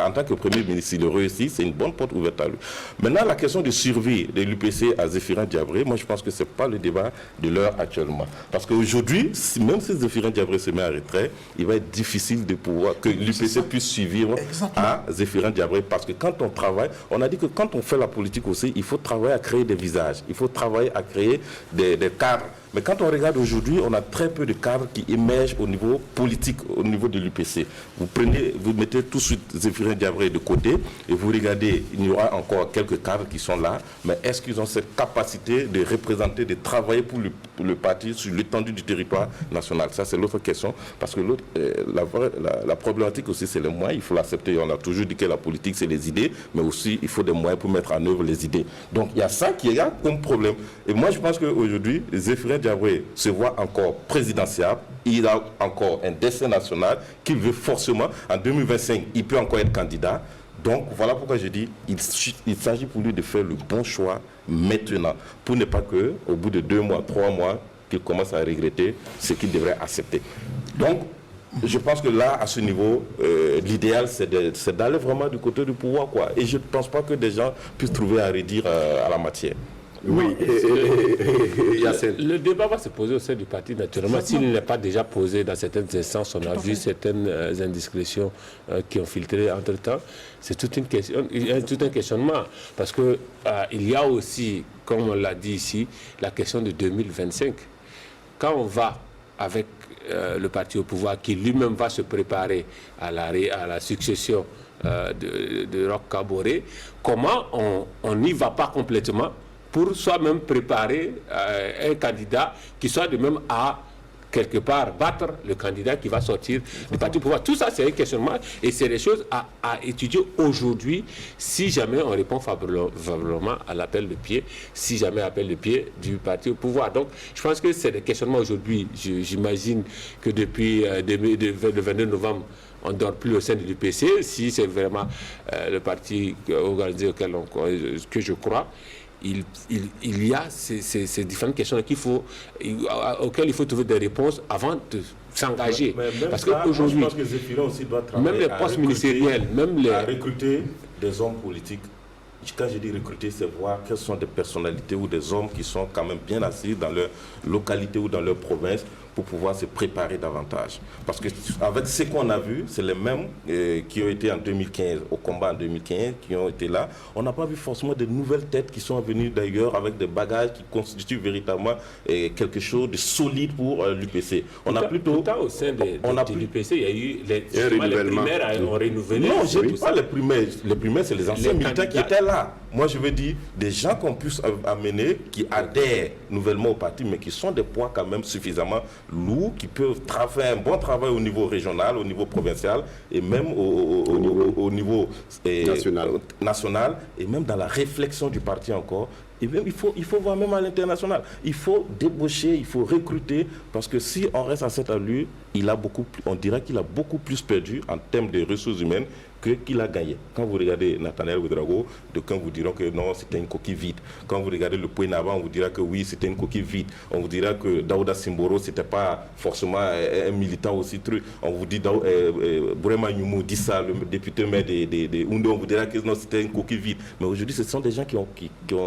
en tant que Premier ministre, s'il réussit, c'est une bonne porte ouverte à lui. Maintenant, la question de survie de l'UPC à Zéphirin Diabré, moi je pense que ce n'est pas le débat de l'heure actuellement. Parce qu'aujourd'hui, même si Zéphirin Diabré se met en retrait, il va être difficile de pouvoir que l'UPC puisse survivre à Zéphirin Diabré. Parce que quand on travaille, on a dit que quand on fait la politique aussi, il faut travailler à créer des visages, il faut travailler à créer des cadres. Mais quand on regarde aujourd'hui, on a très peu de cadres qui émergent au niveau politique, au niveau de l'UPC. Vous mettez tout de suite Zéphirin Diabré de côté et vous regardez, il y aura encore quelques cadres qui sont là, mais est-ce qu'ils ont cette capacité de représenter, de travailler pour le parti sur l'étendue du territoire national? Ça, c'est l'autre question, parce que la problématique aussi, c'est les moyens, il faut l'accepter. On a toujours dit que la politique, c'est les idées, mais aussi, il faut des moyens pour mettre en œuvre les idées. Donc, il y a ça qui est comme problème. Et moi, je pense qu'aujourd'hui, Zéphirin Diabré se voit encore présidentiable, il a encore un destin national qu'il veut forcément. En 2025, il peut encore être candidat. Donc voilà pourquoi je dis il s'agit pour lui de faire le bon choix maintenant, pour ne pas qu'au bout de 2 mois, 3 mois, qu'il commence à regretter ce qu'il devrait accepter. Donc je pense que là, à ce niveau, l'idéal, c'est d'aller vraiment du côté du pouvoir, quoi. Et je ne pense pas que des gens puissent trouver à redire à la matière. Oui, le débat va se poser au sein du parti, naturellement. S'il n'est pas déjà posé dans certaines instances, on a vu certaines indiscrétions qui ont filtré entre-temps. C'est toute une question, tout un questionnement. Parce qu'il y a aussi, comme on l'a dit ici, la question de 2025. Quand on va avec le parti au pouvoir, qui lui-même va se préparer à la succession de Roch Kaboré, comment on n'y va pas complètement pour soi-même préparer un candidat qui soit de même à quelque part battre le candidat qui va sortir du parti au pouvoir. Tout ça, c'est un questionnement et c'est des choses à étudier aujourd'hui si jamais on répond favorablement à l'appel de pied, si jamais appel de pied du parti au pouvoir. Donc, je pense que c'est des questionnements aujourd'hui. J'imagine que depuis le 22 novembre, on ne dort plus au sein de l'UPC, si c'est vraiment le parti organisé que je crois. Il y a ces différentes questions auxquelles il faut trouver des réponses avant de s'engager. Parce qu'aujourd'hui, je pense que Zéphirin aussi doit travailler même les postes ministériels, à recruter des hommes politiques. Quand je dis recruter, c'est voir quelles sont des personnalités ou des hommes qui sont quand même bien assis dans leur localité ou dans leur province pour pouvoir se préparer davantage. Parce qu'avec ce qu'on a vu, c'est les mêmes qui ont été en 2015, au combat en 2015, qui ont été là. On n'a pas vu forcément de nouvelles têtes qui sont venues d'ailleurs avec des bagages qui constituent véritablement quelque chose de solide pour l'UPC. On a plutôt... au sein de l'UPC, il y a eu les primaires ont renouvelé. Non, je ne dis pas les primaires. Les primaires, c'est les anciens militants qui étaient là. Moi, je veux dire des gens qu'on puisse amener, qui adhèrent nouvellement au parti, mais qui sont des poids quand même suffisamment lourds, qui peuvent faire un bon travail au niveau régional, au niveau provincial, et même au niveau national, et même dans la réflexion du parti encore. Et même, il faut voir même à l'international. Il faut débaucher, il faut recruter, parce que si on reste à cette allure, on dirait qu'il a beaucoup plus perdu en termes de ressources humaines qu'il a gagné. Quand vous regardez Nathaniel Ouedraogo, d'aucuns vous diront que non, c'était une coquille vide. Quand vous regardez le Pouénaba, on vous dira que oui, c'était une coquille vide. On vous dira que Daouda Simboro, c'était pas forcément un militant aussi truc. On vous dit Bourema Nyoumou dit ça, le député maire de Oundé, on vous dira que non, c'était une coquille vide. Mais aujourd'hui, ce sont des gens qui ont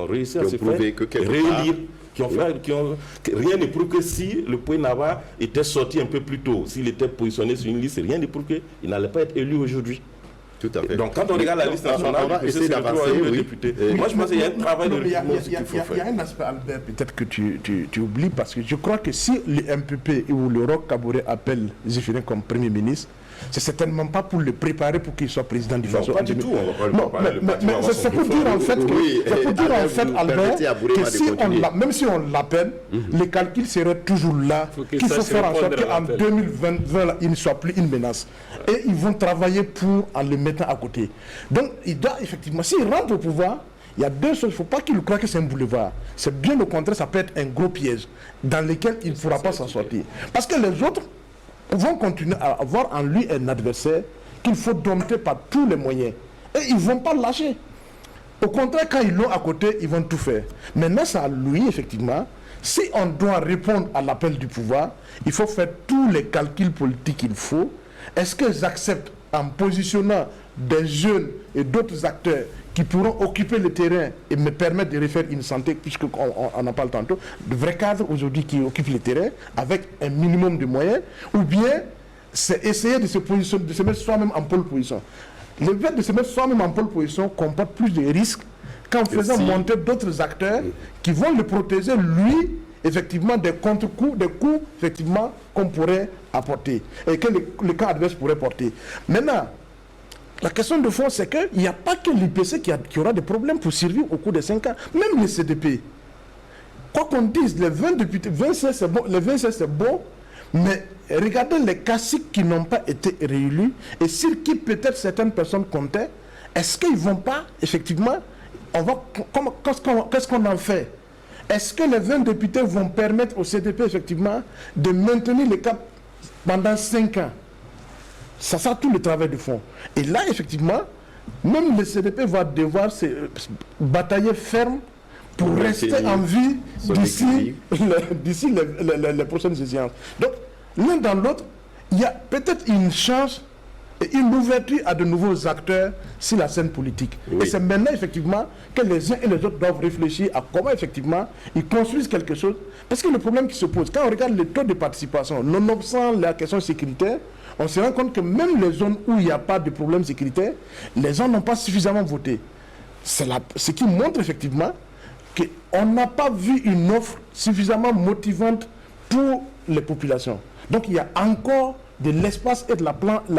réussi à se faire réélire. Rien ne prouve que si le Pouénaba était sorti un peu plus tôt, s'il était positionné sur une liste, rien ne prouve qu'il n'allait pas être élu aujourd'hui. Tout à fait. Donc quand on regarde la liste nationale, on va essayer d'avancer, député. Moi je pense qu'il y a un travail de recrutement qu'il faut faire. Il y a un aspect, Albert, peut-être que tu oublies, parce que je crois que si le MPP ou le Roch Kaboré appelle Zéphirin comme Premier ministre, c'est certainement pas pour le préparer pour qu'il soit président du Faso. Non, pas du tout. Mais c'est pour dire en fait que, Albert, que si même si on l'appelle, les calculs seraient toujours là, qu'il faut faire en sorte qu'en 2020, il ne soit plus une menace. Et ils vont travailler en le mettant à côté. Donc, il doit effectivement, s'il rentre au pouvoir, il y a deux choses. Il ne faut pas qu'il croie que c'est un boulevard. C'est bien au contraire, ça peut être un gros piège dans lequel il ne pourra pas s'en sortir. Parce que les autres vont continuer à avoir en lui un adversaire qu'il faut dompter par tous les moyens. Et ils ne vont pas lâcher. Au contraire, quand ils l'ont à côté, ils vont tout faire. Maintenant, c'est à lui, effectivement. Si on doit répondre à l'appel du pouvoir, il faut faire tous les calculs politiques qu'il faut. Est-ce qu'ils acceptent, en positionnant des jeunes et d'autres acteurs qui pourront occuper le terrain et me permettre de refaire une santé, puisqu'on en parle tantôt, de vrais cadres aujourd'hui qui occupent le terrain avec un minimum de moyens, ou bien c'est essayer de se positionner, de se mettre soi-même en pole position. Le fait de se mettre soi-même en pole position comporte plus de risques qu'en faisant monter d'autres acteurs qui vont le protéger, lui, effectivement, des contre-coups, des coups, effectivement, qu'on pourrait apporter et que le camp adverse pourrait porter. Maintenant, la question de fond, c'est qu'il n'y a pas que l'IPC qui aura des problèmes pour survivre au cours des 5 ans. Même les CDP. Quoi qu'on dise, les 20 députés, 26 c'est bon, les 26 c'est bon, mais regardez les caciques qui n'ont pas été réélus et sur qui peut-être certaines personnes comptaient, est-ce qu'ils ne vont pas, effectivement, qu'est-ce qu'on en fait? Est-ce que les 20 députés vont permettre au CDP, effectivement, de maintenir le cap pendant 5 ans? Ça sera tout le travail de fond. Et là, effectivement, même le CDP va devoir se batailler ferme pour rester en vie d'ici les prochaines échéances. Donc, l'un dans l'autre, il y a peut-être une chance et une ouverture à de nouveaux acteurs sur la scène politique. Oui. Et c'est maintenant, effectivement, que les uns et les autres doivent réfléchir à comment, effectivement, ils construisent quelque chose. Parce que le problème qui se pose, quand on regarde le taux de participation, nonobstant la question sécuritaire, on se rend compte que même les zones où il n'y a pas de problème sécuritaire, les gens n'ont pas suffisamment voté. C'est ce qui montre, effectivement, qu'on n'a pas vu une offre suffisamment motivante pour les populations. Donc, il y a encore de l'espace et de la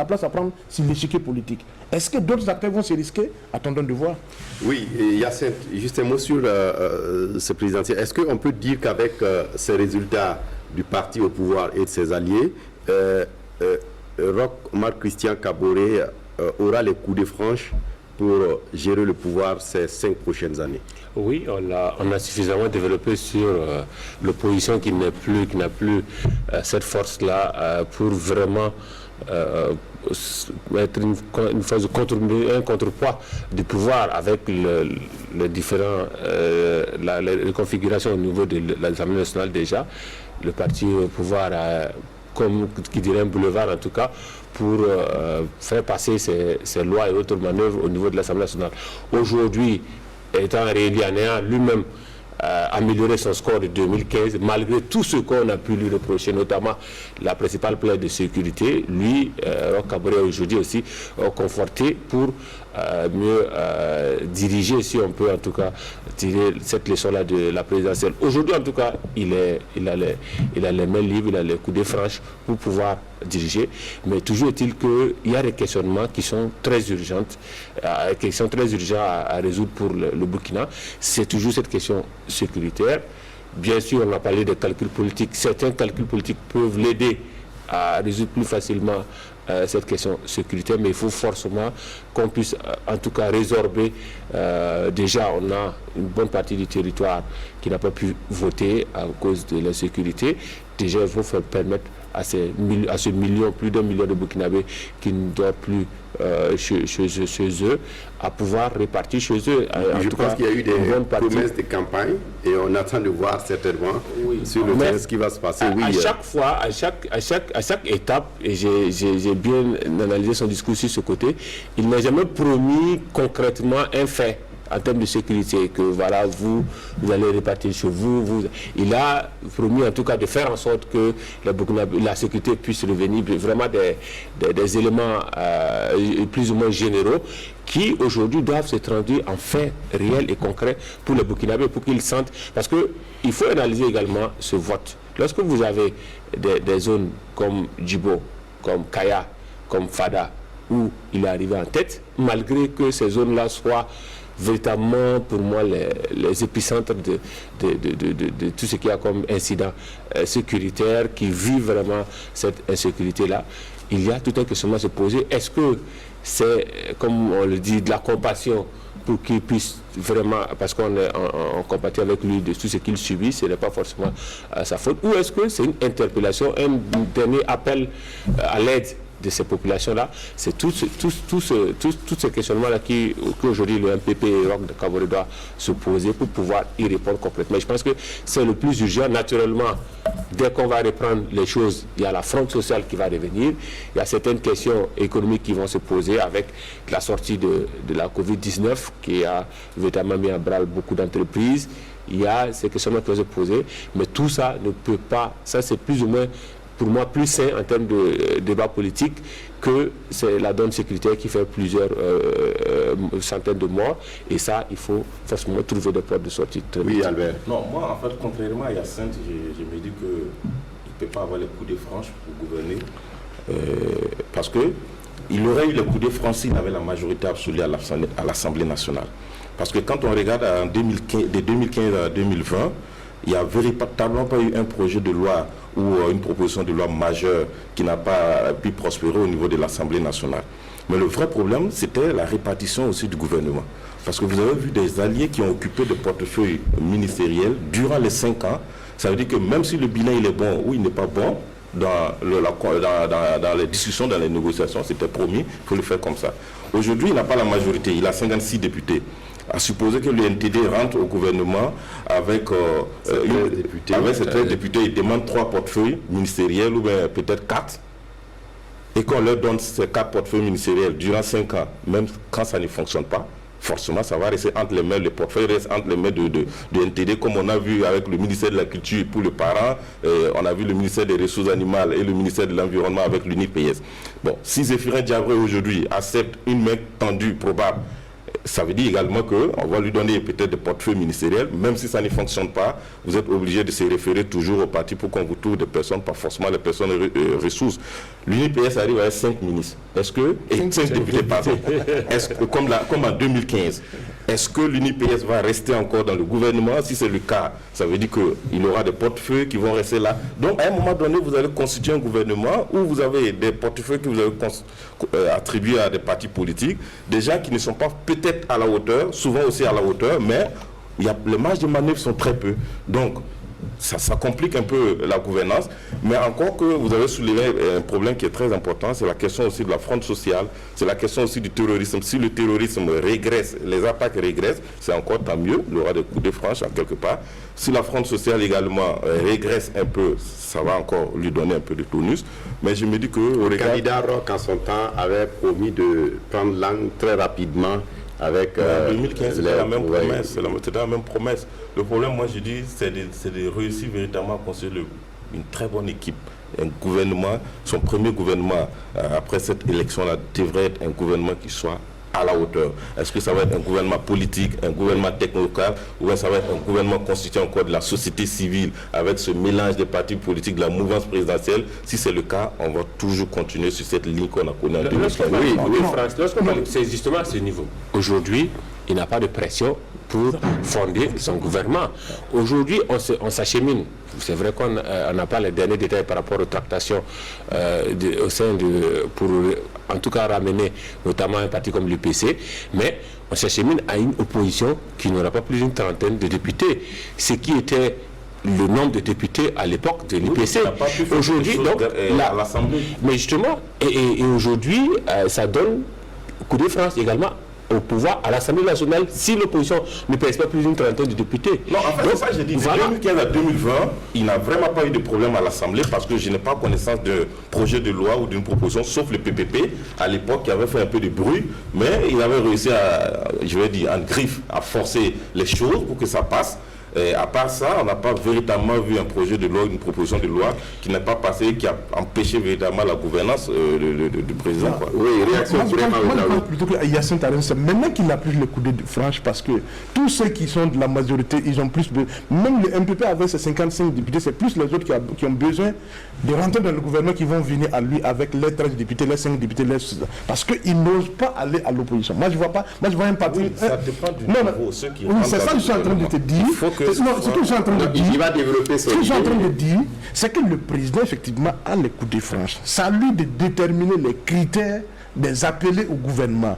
place à prendre sur l'échiquier politique. Est-ce que d'autres acteurs vont se risquer? Attendons de voir. Oui, Yacine, juste un mot sur ce présidentiel. Est-ce qu'on peut dire qu'avec ces résultats du parti au pouvoir et de ses alliés, Roch Marc Christian Kaboré aura les coups de franche pour gérer le pouvoir ces 5 prochaines années? Oui, on a suffisamment développé sur l'opposition qui n'a plus cette force-là pour vraiment être une phase de un contrepoids du pouvoir avec les différents les configurations au niveau de l'Assemblée nationale déjà. Le parti au pouvoir a, comme qui dirait un boulevard en tout cas, pour faire passer ces lois et autres manœuvres au niveau de l'Assemblée nationale. Aujourd'hui, étant réélu à néant, lui-même améliorer son score de 2015, malgré tout ce qu'on a pu lui reprocher, notamment la principale plainte de sécurité. Lui, Roch Kaboré aujourd'hui aussi, conforté pour mieux diriger, si on peut en tout cas tirer cette leçon-là de la présidentielle. Aujourd'hui, en tout cas, il a les mains libres, il a les coups de franche pour pouvoir diriger, mais toujours est-il qu'il y a des questionnements qui sont très urgents, à résoudre pour le Burkina. C'est toujours cette question sécuritaire. Bien sûr, on a parlé des calculs politiques. Certains calculs politiques peuvent l'aider à résoudre plus facilement cette question sécuritaire, mais il faut forcément qu'on puisse en tout cas résorber. Déjà, on a une bonne partie du territoire qui n'a pas pu voter à cause de l'insécurité. Déjà, il faut permettre à ce million, plus d'1 million de Burkinabés qui ne doivent plus chez eux, à pouvoir répartir chez eux. Je pense qu'il y a eu des promesses de campagne et on attend de voir certainement sur le terrain ce qui va se passer. À chaque fois, à chaque étape, et j'ai bien analysé son discours sur ce côté, il n'a jamais promis concrètement un fait en termes de sécurité, que voilà, vous allez répartir chez vous. Il a promis en tout cas de faire en sorte que la sécurité puisse revenir, vraiment des éléments plus ou moins généraux qui aujourd'hui doivent se traduire en faits réels et concrets pour les Burkinabés, pour qu'ils sentent, parce qu'il faut analyser également ce vote. Lorsque vous avez des zones comme Djibo, comme Kaya, comme Fada, où il est arrivé en tête, malgré que ces zones-là soient véritablement pour moi les épicentres de tout ce qu'il y a comme incident sécuritaire, qui vivent vraiment cette insécurité-là, il y a tout un questionnement à se poser. Est-ce que c'est, comme on le dit, de la compassion pour qu'il puisse vraiment, parce qu'on est en compatit avec lui de tout ce qu'il subit, ce n'est pas forcément sa faute, ou est-ce que c'est une interpellation, un dernier appel à l'aide de ces populations-là? C'est tous ces questionnements-là qu'aujourd'hui le MPP et Roch Kaboré doit se poser pour pouvoir y répondre complètement. Je pense que c'est le plus urgent. Naturellement, dès qu'on va reprendre les choses, il y a la fronde sociale qui va revenir, il y a certaines questions économiques qui vont se poser avec la sortie de la Covid-19 qui a véritablement mis à bras beaucoup d'entreprises. Il y a ces questionnements qui vont se poser, mais tout ça ne peut pas, ça c'est plus ou moins pour moi plus sain en termes de débat politique que c'est la donne sécuritaire qui fait plusieurs centaines de morts, et ça il faut forcément trouver des portes de sortie. Oui, Albert. Non, moi en fait, contrairement à Hyacinthe, je me dis qu'il ne peut pas avoir les coups de franche pour gouverner, parce qu'il aurait eu les coups de franche s'il avait la majorité absolue à l'Assemblée nationale. Parce que quand on regarde de 2015 à 2020, il n'y a véritablement pas eu un projet de loi ou une proposition de loi majeure qui n'a pas pu prospérer au niveau de l'Assemblée nationale. Mais le vrai problème, c'était la répartition aussi du gouvernement. Parce que vous avez vu des alliés qui ont occupé des portefeuilles ministériels durant les 5 ans. Ça veut dire que même si le bilan il est bon ou il n'est pas bon, dans les discussions, dans les négociations, c'était promis, il faut le faire comme ça. Aujourd'hui, il n'a pas la majorité, il a 56 députés. À supposer que le NTD rentre au gouvernement avec ses 13 députés, il demande 3 portefeuilles ministériels ou bien peut-être 4, et qu'on leur donne ces 4 portefeuilles ministériels durant 5 ans, même quand ça ne fonctionne pas, forcément ça va rester entre les mains, les portefeuilles restent entre les mains de NTD, comme on a vu avec le ministère de la Culture pour le parent, on a vu le ministère des Ressources animales et le ministère de l'Environnement avec l'UNIPS. Bon, si Zéphirin Diabré aujourd'hui accepte une main tendue probable, ça veut dire également qu'on va lui donner peut-être des portefeuilles ministériels, même si ça ne fonctionne pas, vous êtes obligé de se référer toujours au parti pour qu'on vous trouve des personnes, pas forcément les personnes ressources. L'UNIPS arrive à 5 ministres. Est-ce que, et 5 députés, pardon, est-ce que, comme en 2015, est-ce que l'UNIPS va rester encore dans le gouvernement? Si c'est le cas, ça veut dire qu'il aura des portefeuilles qui vont rester là. Donc, à un moment donné, vous allez constituer un gouvernement où vous avez des portefeuilles que vous avez attribués à des partis politiques, des gens qui ne sont pas peut-être à la hauteur, souvent aussi à la hauteur, mais les marges de manœuvre sont très peu. Donc, ça complique un peu la gouvernance. Mais encore que vous avez soulevé un problème qui est très important, c'est la question aussi de la fronde sociale, c'est la question aussi du terrorisme. Si le terrorisme régresse, les attaques régressent, c'est encore tant mieux, il y aura des coups de franche à quelque part. Si la fronde sociale également régresse un peu, ça va encore lui donner un peu de tonus. Mais je me dis que... Le candidat Roch, en son temps, avait promis de prendre langue très rapidement avec... en 2015, c'était la même promesse. C'était la même promesse. Le problème, moi, je dis, c'est de réussir véritablement à construire une très bonne équipe. Un gouvernement, son premier gouvernement, après cette élection-là, devrait être un gouvernement qui soit à la hauteur. Est-ce que ça va être un gouvernement politique, un gouvernement technocrate, ou bien ça va être un gouvernement constitué encore de la société civile avec ce mélange des partis politiques, de la mouvance présidentielle? Si c'est le cas, on va toujours continuer sur cette ligne qu'on a connue en 2015. Lorsqu'on parle, c'est justement à ce niveau. Aujourd'hui, il n'a pas de pression pour fonder son gouvernement. Aujourd'hui, on s'achemine. C'est vrai qu'on n'a pas les derniers détails par rapport aux tractations au sein pour en tout cas ramener notamment un parti comme l'UPC, mais on s'achemine à une opposition qui n'aura pas plus d'une trentaine de députés. Ce qui était le nombre de députés à l'époque de l'UPC. Aujourd'hui, donc, à l'Assemblée. Mais justement, et aujourd'hui, ça donne coup de France également au pouvoir à l'Assemblée nationale si l'opposition ne pèse pas plus d'une trentaine de députés. Non, en fait, c'est ça que j'ai dit. De 2015 à 2020, il n'a vraiment pas eu de problème à l'Assemblée parce que je n'ai pas connaissance d'un projet de loi ou d'une proposition, sauf le PPP, à l'époque, qui avait fait un peu de bruit, mais il avait réussi à, je vais dire, en griffe, à forcer les choses pour que ça passe. Et à part ça, on n'a pas véritablement vu un projet de loi, une proposition de loi qui n'a pas passé, qui a empêché véritablement la gouvernance du président. Quoi. Oui, réaction vraiment. Moi, je pense plutôt que Yacine Taren, c'est maintenant qu'il a plus le coup de franche parce que tous ceux qui sont de la majorité, ils ont plus besoin. Même le MPP avec ses 55 députés, c'est plus les autres qui ont besoin de rentrer dans le gouvernement qui vont venir à lui avec les 13 députés, les 5 députés, parce qu'ils n'osent pas aller à l'opposition. Moi, je vois pas. Moi, je vois un parti. Oui, ça dépend du niveau. Ceux qui c'est ça que je suis en train de te dire. Ce que je suis en train de dire, il va développer ce que je suis en train de dire, c'est que le président, effectivement, a les coups de franche. C'est à lui de déterminer les critères des appelés au gouvernement.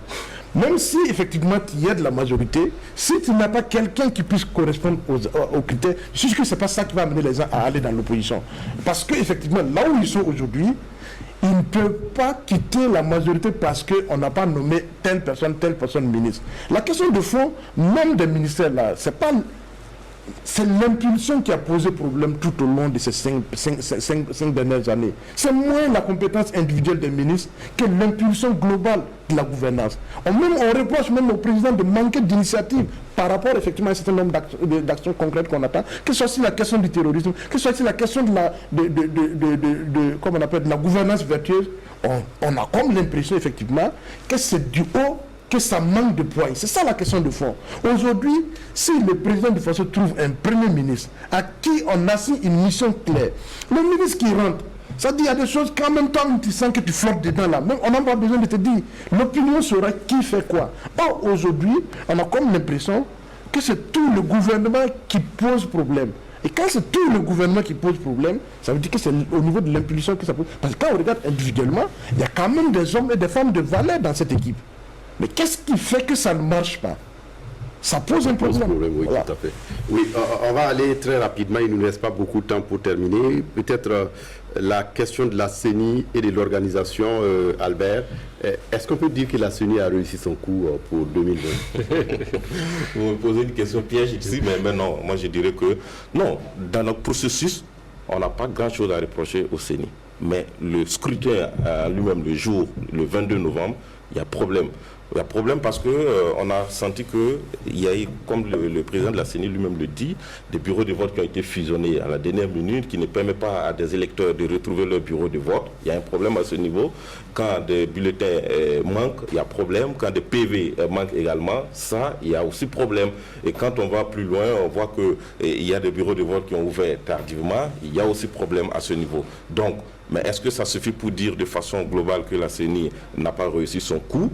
Même si, effectivement, il y a de la majorité, si tu n'as pas quelqu'un qui puisse correspondre aux critères, je suis sûr que ce n'est pas ça qui va amener les gens à aller dans l'opposition. Parce qu'effectivement, là où ils sont aujourd'hui, ils ne peuvent pas quitter la majorité parce qu'on n'a pas nommé telle personne ministre. La question de fond, même des ministères là, c'est l'impulsion qui a posé problème tout au long de ces 5 dernières années. C'est moins la compétence individuelle des ministres que l'impulsion globale de la gouvernance. On reproche même au président de manquer d'initiative par rapport effectivement à un certain nombre d'actions concrètes qu'on attend, que ce soit sur la question du terrorisme, que ce soit sur la question de la gouvernance vertueuse. On a comme l'impression effectivement que c'est du haut que ça manque de poids. C'est ça la question de fond. Aujourd'hui, si le président de France trouve un premier ministre à qui on assigne une mission claire, le ministre qui rentre, ça dit il y a des choses qu'en même temps tu sens que tu flottes dedans là. Même on n'a pas besoin de te dire. L'opinion sera qui fait quoi. Or aujourd'hui, on a comme l'impression que c'est tout le gouvernement qui pose problème. Et quand c'est tout le gouvernement qui pose problème, ça veut dire que c'est au niveau de l'impulsion que ça pose. Parce que quand on regarde individuellement, il y a quand même des hommes et des femmes de valeur dans cette équipe. Mais qu'est-ce qui fait que ça ne marche pas? Ça pose un problème. Oui, voilà. Tout à fait. Oui, on va aller très rapidement, il ne nous reste pas beaucoup de temps pour terminer. Peut-être la question de la CENI et de l'organisation, Albert. Est-ce qu'on peut dire que la CENI a réussi son coup pour 2020? Vous me posez une question piège ici, mais non, moi je dirais que non, dans notre processus, on n'a pas grand-chose à reprocher au CENI. Mais le scrutin lui-même, le jour, le 22 novembre, il y a problème. Il y a problème parce qu'on a senti qu'il y a eu, comme le président de la CENI lui-même le dit, des bureaux de vote qui ont été fusionnés à la dernière minute, qui ne permettent pas à des électeurs de retrouver leur bureau de vote. Il y a un problème à ce niveau. Quand des bulletins manquent, il y a problème. Quand des PV manquent également, ça, il y a aussi problème. Et quand on va plus loin, on voit qu'il y a des bureaux de vote qui ont ouvert tardivement. Il y a aussi problème à ce niveau. Donc, mais est-ce que ça suffit pour dire de façon globale que la CENI n'a pas réussi son coup?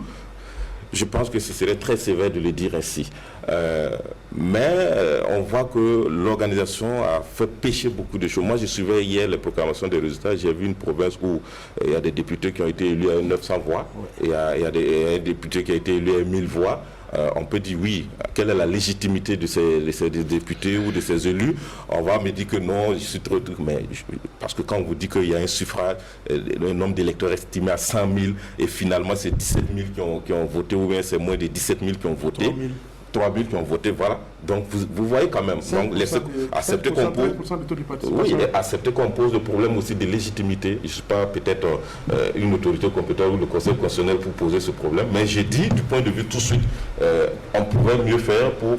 Je pense que ce serait très sévère de le dire ainsi. On voit que l'organisation a fait pêcher beaucoup de choses. Moi, je suivais hier les proclamations des résultats. J'ai vu une province où il y a des députés qui ont été élus à 900 voix. Et il y a des députés qui ont été élus à 1000 voix. on peut dire oui, quelle est la légitimité de ces députés ou de ces élus? On va me dire que non, je suis trop... Mais parce que quand on vous dit qu'il y a un suffrage, un nombre d'électeurs estimé à 100 000 et finalement c'est 17 000 qui ont voté, ou bien c'est moins de 17 000 qui ont voté. 3 000 qui ont voté, voilà. Donc vous voyez quand même. Donc, accepter qu'on pose, oui, accepter qu'on pose le problème aussi de légitimité. Je ne suis pas peut-être une autorité compétente ou le Conseil constitutionnel pour poser ce problème, mais j'ai dit du point de vue tout de suite, on pourrait mieux faire pour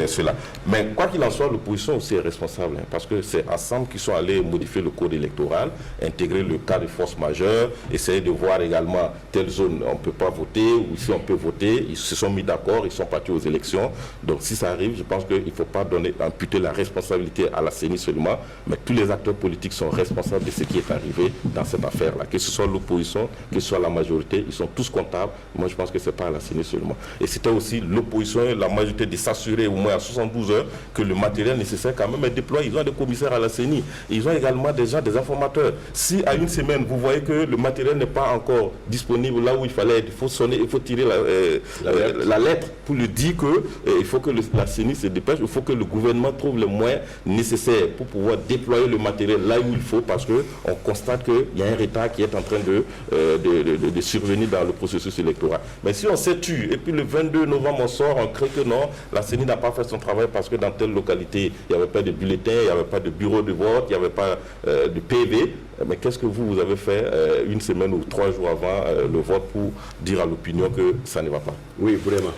cela. Mais quoi qu'il en soit, l'opposition aussi est responsable, hein, parce que c'est ensemble qu'ils sont allés modifier le code électoral, intégrer le cas de force majeure, essayer de voir également telle zone on ne peut pas voter, ou si on peut voter. Ils se sont mis d'accord, ils sont partis aux élections. Donc si ça arrive, je pense qu'il ne faut pas imputer la responsabilité à la CENI seulement, mais tous les acteurs politiques sont responsables de ce qui est arrivé dans cette affaire-là. Que ce soit l'opposition, que ce soit la majorité, ils sont tous comptables. Moi, je pense que ce n'est pas à la CENI seulement. Et c'était aussi l'opposition et la majorité de s'assurer au moins à 72 heures que le matériel nécessaire quand même est déployé. Ils ont des commissaires à la CENI. Ils ont également des gens, des informateurs. Si à une semaine, vous voyez que le matériel n'est pas encore disponible là où il fallait, il faut sonner, il faut tirer la lettre pour lui dire que il faut que la CENI se dépêche, il faut que le gouvernement trouve les moyens nécessaires pour pouvoir déployer le matériel là où il faut, parce qu'on constate qu'il y a un retard qui est en train de survenir dans le processus électoral. Mais si on s'est tué, et puis le 22 novembre on sort, on crée que non, la CENI n'a pas fait son travail parce que dans telle localité, il n'y avait pas de bulletin, il n'y avait pas de bureau de vote, il n'y avait pas de PV, mais qu'est-ce que vous avez fait une semaine ou 3 jours avant le vote pour dire à l'opinion que ça ne va pas? Oui, vraiment.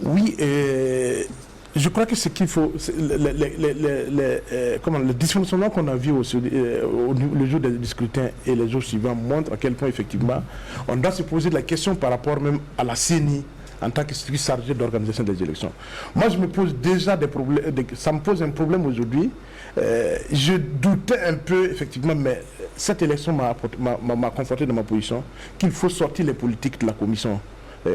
Oui, je crois que ce qu'il faut, le dysfonctionnement qu'on a vu le jour des scrutins et les jours suivants montre à quel point effectivement on doit se poser la question par rapport même à la CENI en tant que structure chargée d'organisation des élections. Moi, je me pose déjà des problèmes, ça me pose un problème aujourd'hui. Je doutais un peu, effectivement, mais cette élection m'a conforté dans ma position qu'il faut sortir les politiques de la commission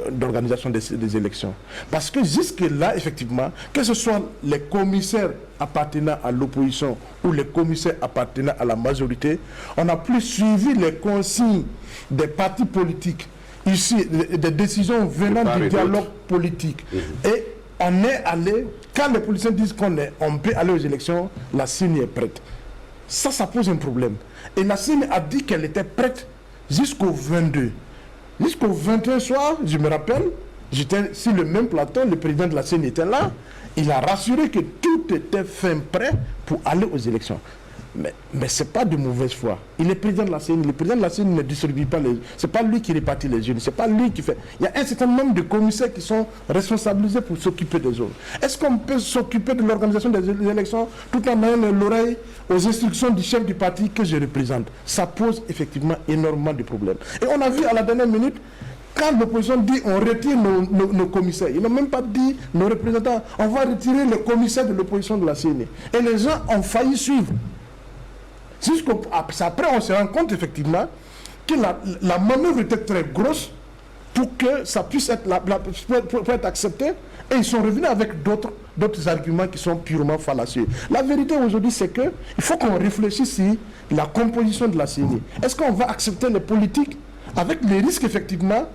d'organisation des élections. Parce que jusque-là, effectivement, que ce soit les commissaires appartenant à l'opposition ou les commissaires appartenant à la majorité, on n'a plus suivi les consignes des partis politiques, ici, des décisions venant du dialogue politique. Et on est allé, quand les politiciens disent on peut aller aux élections, la CENI est prête. Ça pose un problème. Et la CENI a dit qu'elle était prête jusqu'au 22. Jusqu'au 21 soir, je me rappelle, j'étais sur le même plateau, le président de la CENI était là. Il a rassuré que tout était fin prêt pour aller aux élections. Mais ce n'est pas de mauvaise foi. Il est président de la CENI. Le président de la CENI ne distribue pas les... Ce n'est pas lui qui répartit les jeunes. Ce n'est pas lui qui fait... Il y a un certain nombre de commissaires qui sont responsabilisés pour s'occuper des autres. Est-ce qu'on peut s'occuper de l'organisation des élections tout en ayant l'oreille aux instructions du chef du parti que je représente? Ça pose effectivement énormément de problèmes. Et on a vu à la dernière minute, quand l'opposition dit on retire nos commissaires, ils n'ont même pas dit nos représentants, on va retirer les commissaires de l'opposition de la CENI. Et les gens ont failli suivre. Après, on se rend compte effectivement que la manœuvre était très grosse pour que ça puisse être, pour être accepté. Et ils sont revenus avec d'autres arguments qui sont purement fallacieux. La vérité aujourd'hui, c'est qu'il faut qu'on réfléchisse sur la composition de la CENI. Est-ce qu'on va accepter les politiques avec les risques effectivement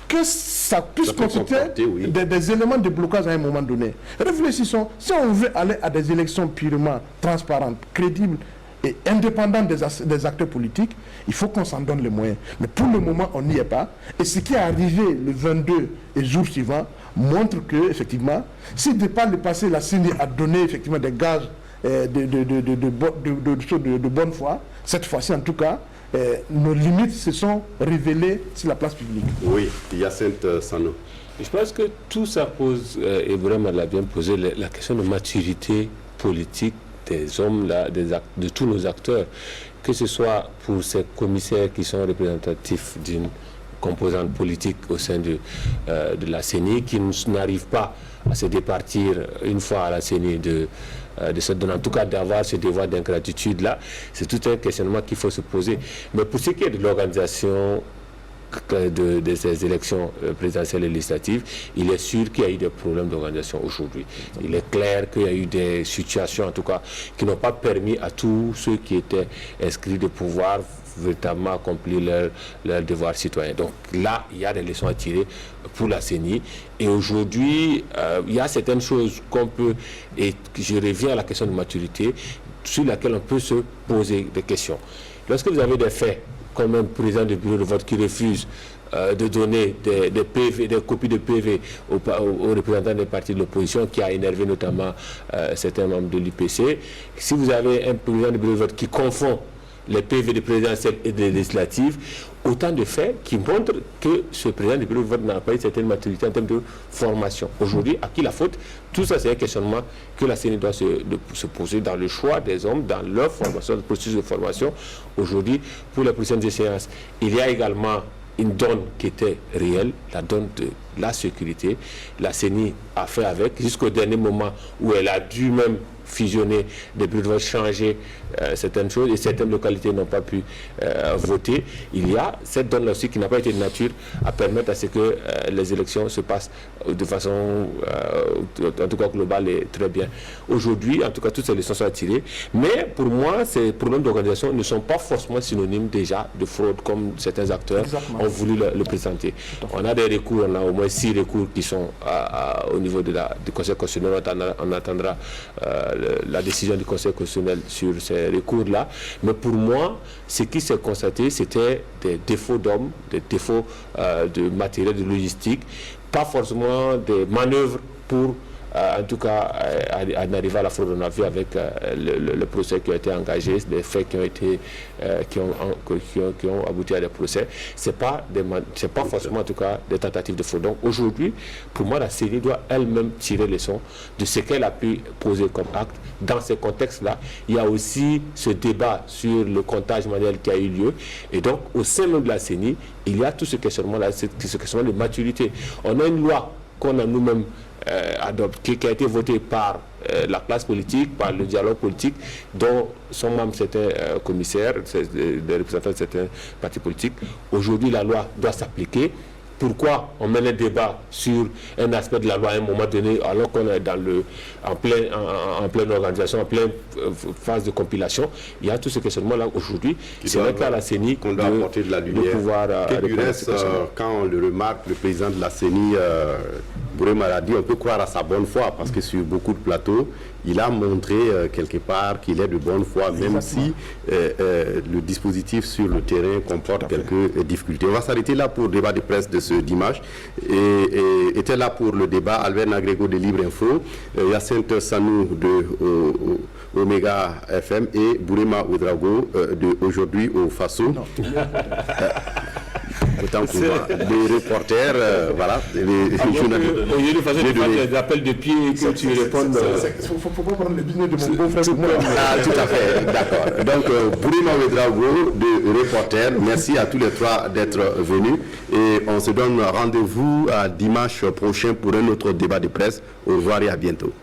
que ça puisse constituer des éléments de blocage à un moment donné? Réfléchissons. Si on veut aller à des élections purement transparentes, crédibles, et indépendant des acteurs politiques, il faut qu'on s'en donne les moyens. Mais pour le moment, on n'y est pas. Et ce qui est arrivé le 22 et jour suivant montre que, effectivement, si par le passé, la CENI a donné effectivement des gages de bonne foi, cette fois-ci, en tout cas, nos limites se sont révélées sur la place publique. Oui, Hyacinthe Sano. Je pense que tout ça pose, et vraiment l'a bien posé, la question de maturité politique des hommes, là, de tous nos acteurs, que ce soit pour ces commissaires qui sont représentatifs d'une composante politique au sein de la CENI, qui n'arrivent pas à se départir une fois à la CENI de se donner, en tout cas d'avoir ce devoir d'ingratitude-là. C'est tout un questionnement qu'il faut se poser. Mais pour ce qui est de l'organisation de ces élections présidentielles et législatives, il est sûr qu'il y a eu des problèmes d'organisation aujourd'hui. Il est clair qu'il y a eu des situations, en tout cas, qui n'ont pas permis à tous ceux qui étaient inscrits de pouvoir véritablement accompli leur devoir citoyen. Donc là, il y a des leçons à tirer pour la CENI. Et aujourd'hui, il y a certaines choses qu'on peut, et je reviens à la question de maturité, sur laquelle on peut se poser des questions. Lorsque vous avez des faits, comme un président du bureau de vote qui refuse de donner des PV, des copies de PV aux représentants des partis de l'opposition, qui a énervé notamment certains membres de l'UPC. Si vous avez un président du bureau de vote qui confond les PV de présidentielles et des législatives, autant de faits qui montrent que ce président du bureau de vote n'a pas eu certaine maturité en termes de formation. Aujourd'hui, à qui la faute? Tout ça, c'est un questionnement que la CENI doit se poser dans le choix des hommes, dans leur formation, le processus de formation. Aujourd'hui, pour les prochaines échéances, il y a également une donne qui était réelle, la donne de la sécurité. La CENI a fait avec, jusqu'au dernier moment où elle a dû même fusionner des bureaux de vote, changer certaines choses, et certaines localités n'ont pas pu voter. Il y a cette donne-là aussi qui n'a pas été de nature à permettre à ce que les élections se passent de façon, en tout cas globale, et très bien. Aujourd'hui, en tout cas, toutes ces leçons sont à tirer. Mais pour moi, ces problèmes d'organisation ne sont pas forcément synonymes déjà de fraude, comme certains acteurs ont voulu le présenter. On a des recours, on a au moins 6 recours qui sont au niveau du Conseil constitutionnel. On attendra la décision du Conseil constitutionnel sur ces recours-là. Mais pour moi, ce qui s'est constaté, c'était des défauts d'hommes, des défauts de matériel, de logistique, pas forcément des manœuvres pour en tout cas en arriver à la fraude. On a vu avec le procès qui a été engagé, des faits qui ont abouti à des procès. C'est pas forcément en tout cas des tentatives de fraude. Donc aujourd'hui, pour moi, la CENI doit elle-même tirer leçon de ce qu'elle a pu poser comme acte. Dans ce contexte-là, il y a aussi ce débat sur le comptage manuel qui a eu lieu. Et donc, au sein même de la CENI, il y a tout ce questionnement-là, ce questionnement de maturité. On a une loi qu'on a nous-mêmes adoptée, qui a été votée par la classe politique, par le dialogue politique, dont sont membres certains commissaires, des représentants de certains partis politiques. Aujourd'hui, la loi doit s'appliquer. Pourquoi on met le débat sur un aspect de la loi à un moment donné, alors qu'on est en pleine organisation, en pleine phase de compilation? Il y a tout ce questionnement-là aujourd'hui. C'est vrai qu'à la CENI qu'on doit apporter de la lumière. Quand on le remarque, le président de la CENI, Bourema l'a dit, on peut croire à sa bonne foi, parce que sur beaucoup de plateaux, il a montré quelque part qu'il est de bonne foi, même si le dispositif sur le terrain comporte quelques difficultés. On va s'arrêter là pour le débat de presse de ce dimanche. Et était là pour le débat Albert Nagrego de Libre Info, Yacinthe Sanou de Omega FM et Bourema Ouedraogo de Aujourd'hui au Faso. Autant pour moi, les reporters, voilà, les journalistes. Au lieu de faire des appels de pied et que tu répondes. Il ne faut pas prendre le business de mon beau-frère pour moi. Ah, tout à fait, d'accord. Donc, Bourema Ouedraogo de reporter, merci à tous les trois d'être venus. Et on se donne rendez-vous à dimanche prochain pour un autre débat de presse. Au revoir et à bientôt.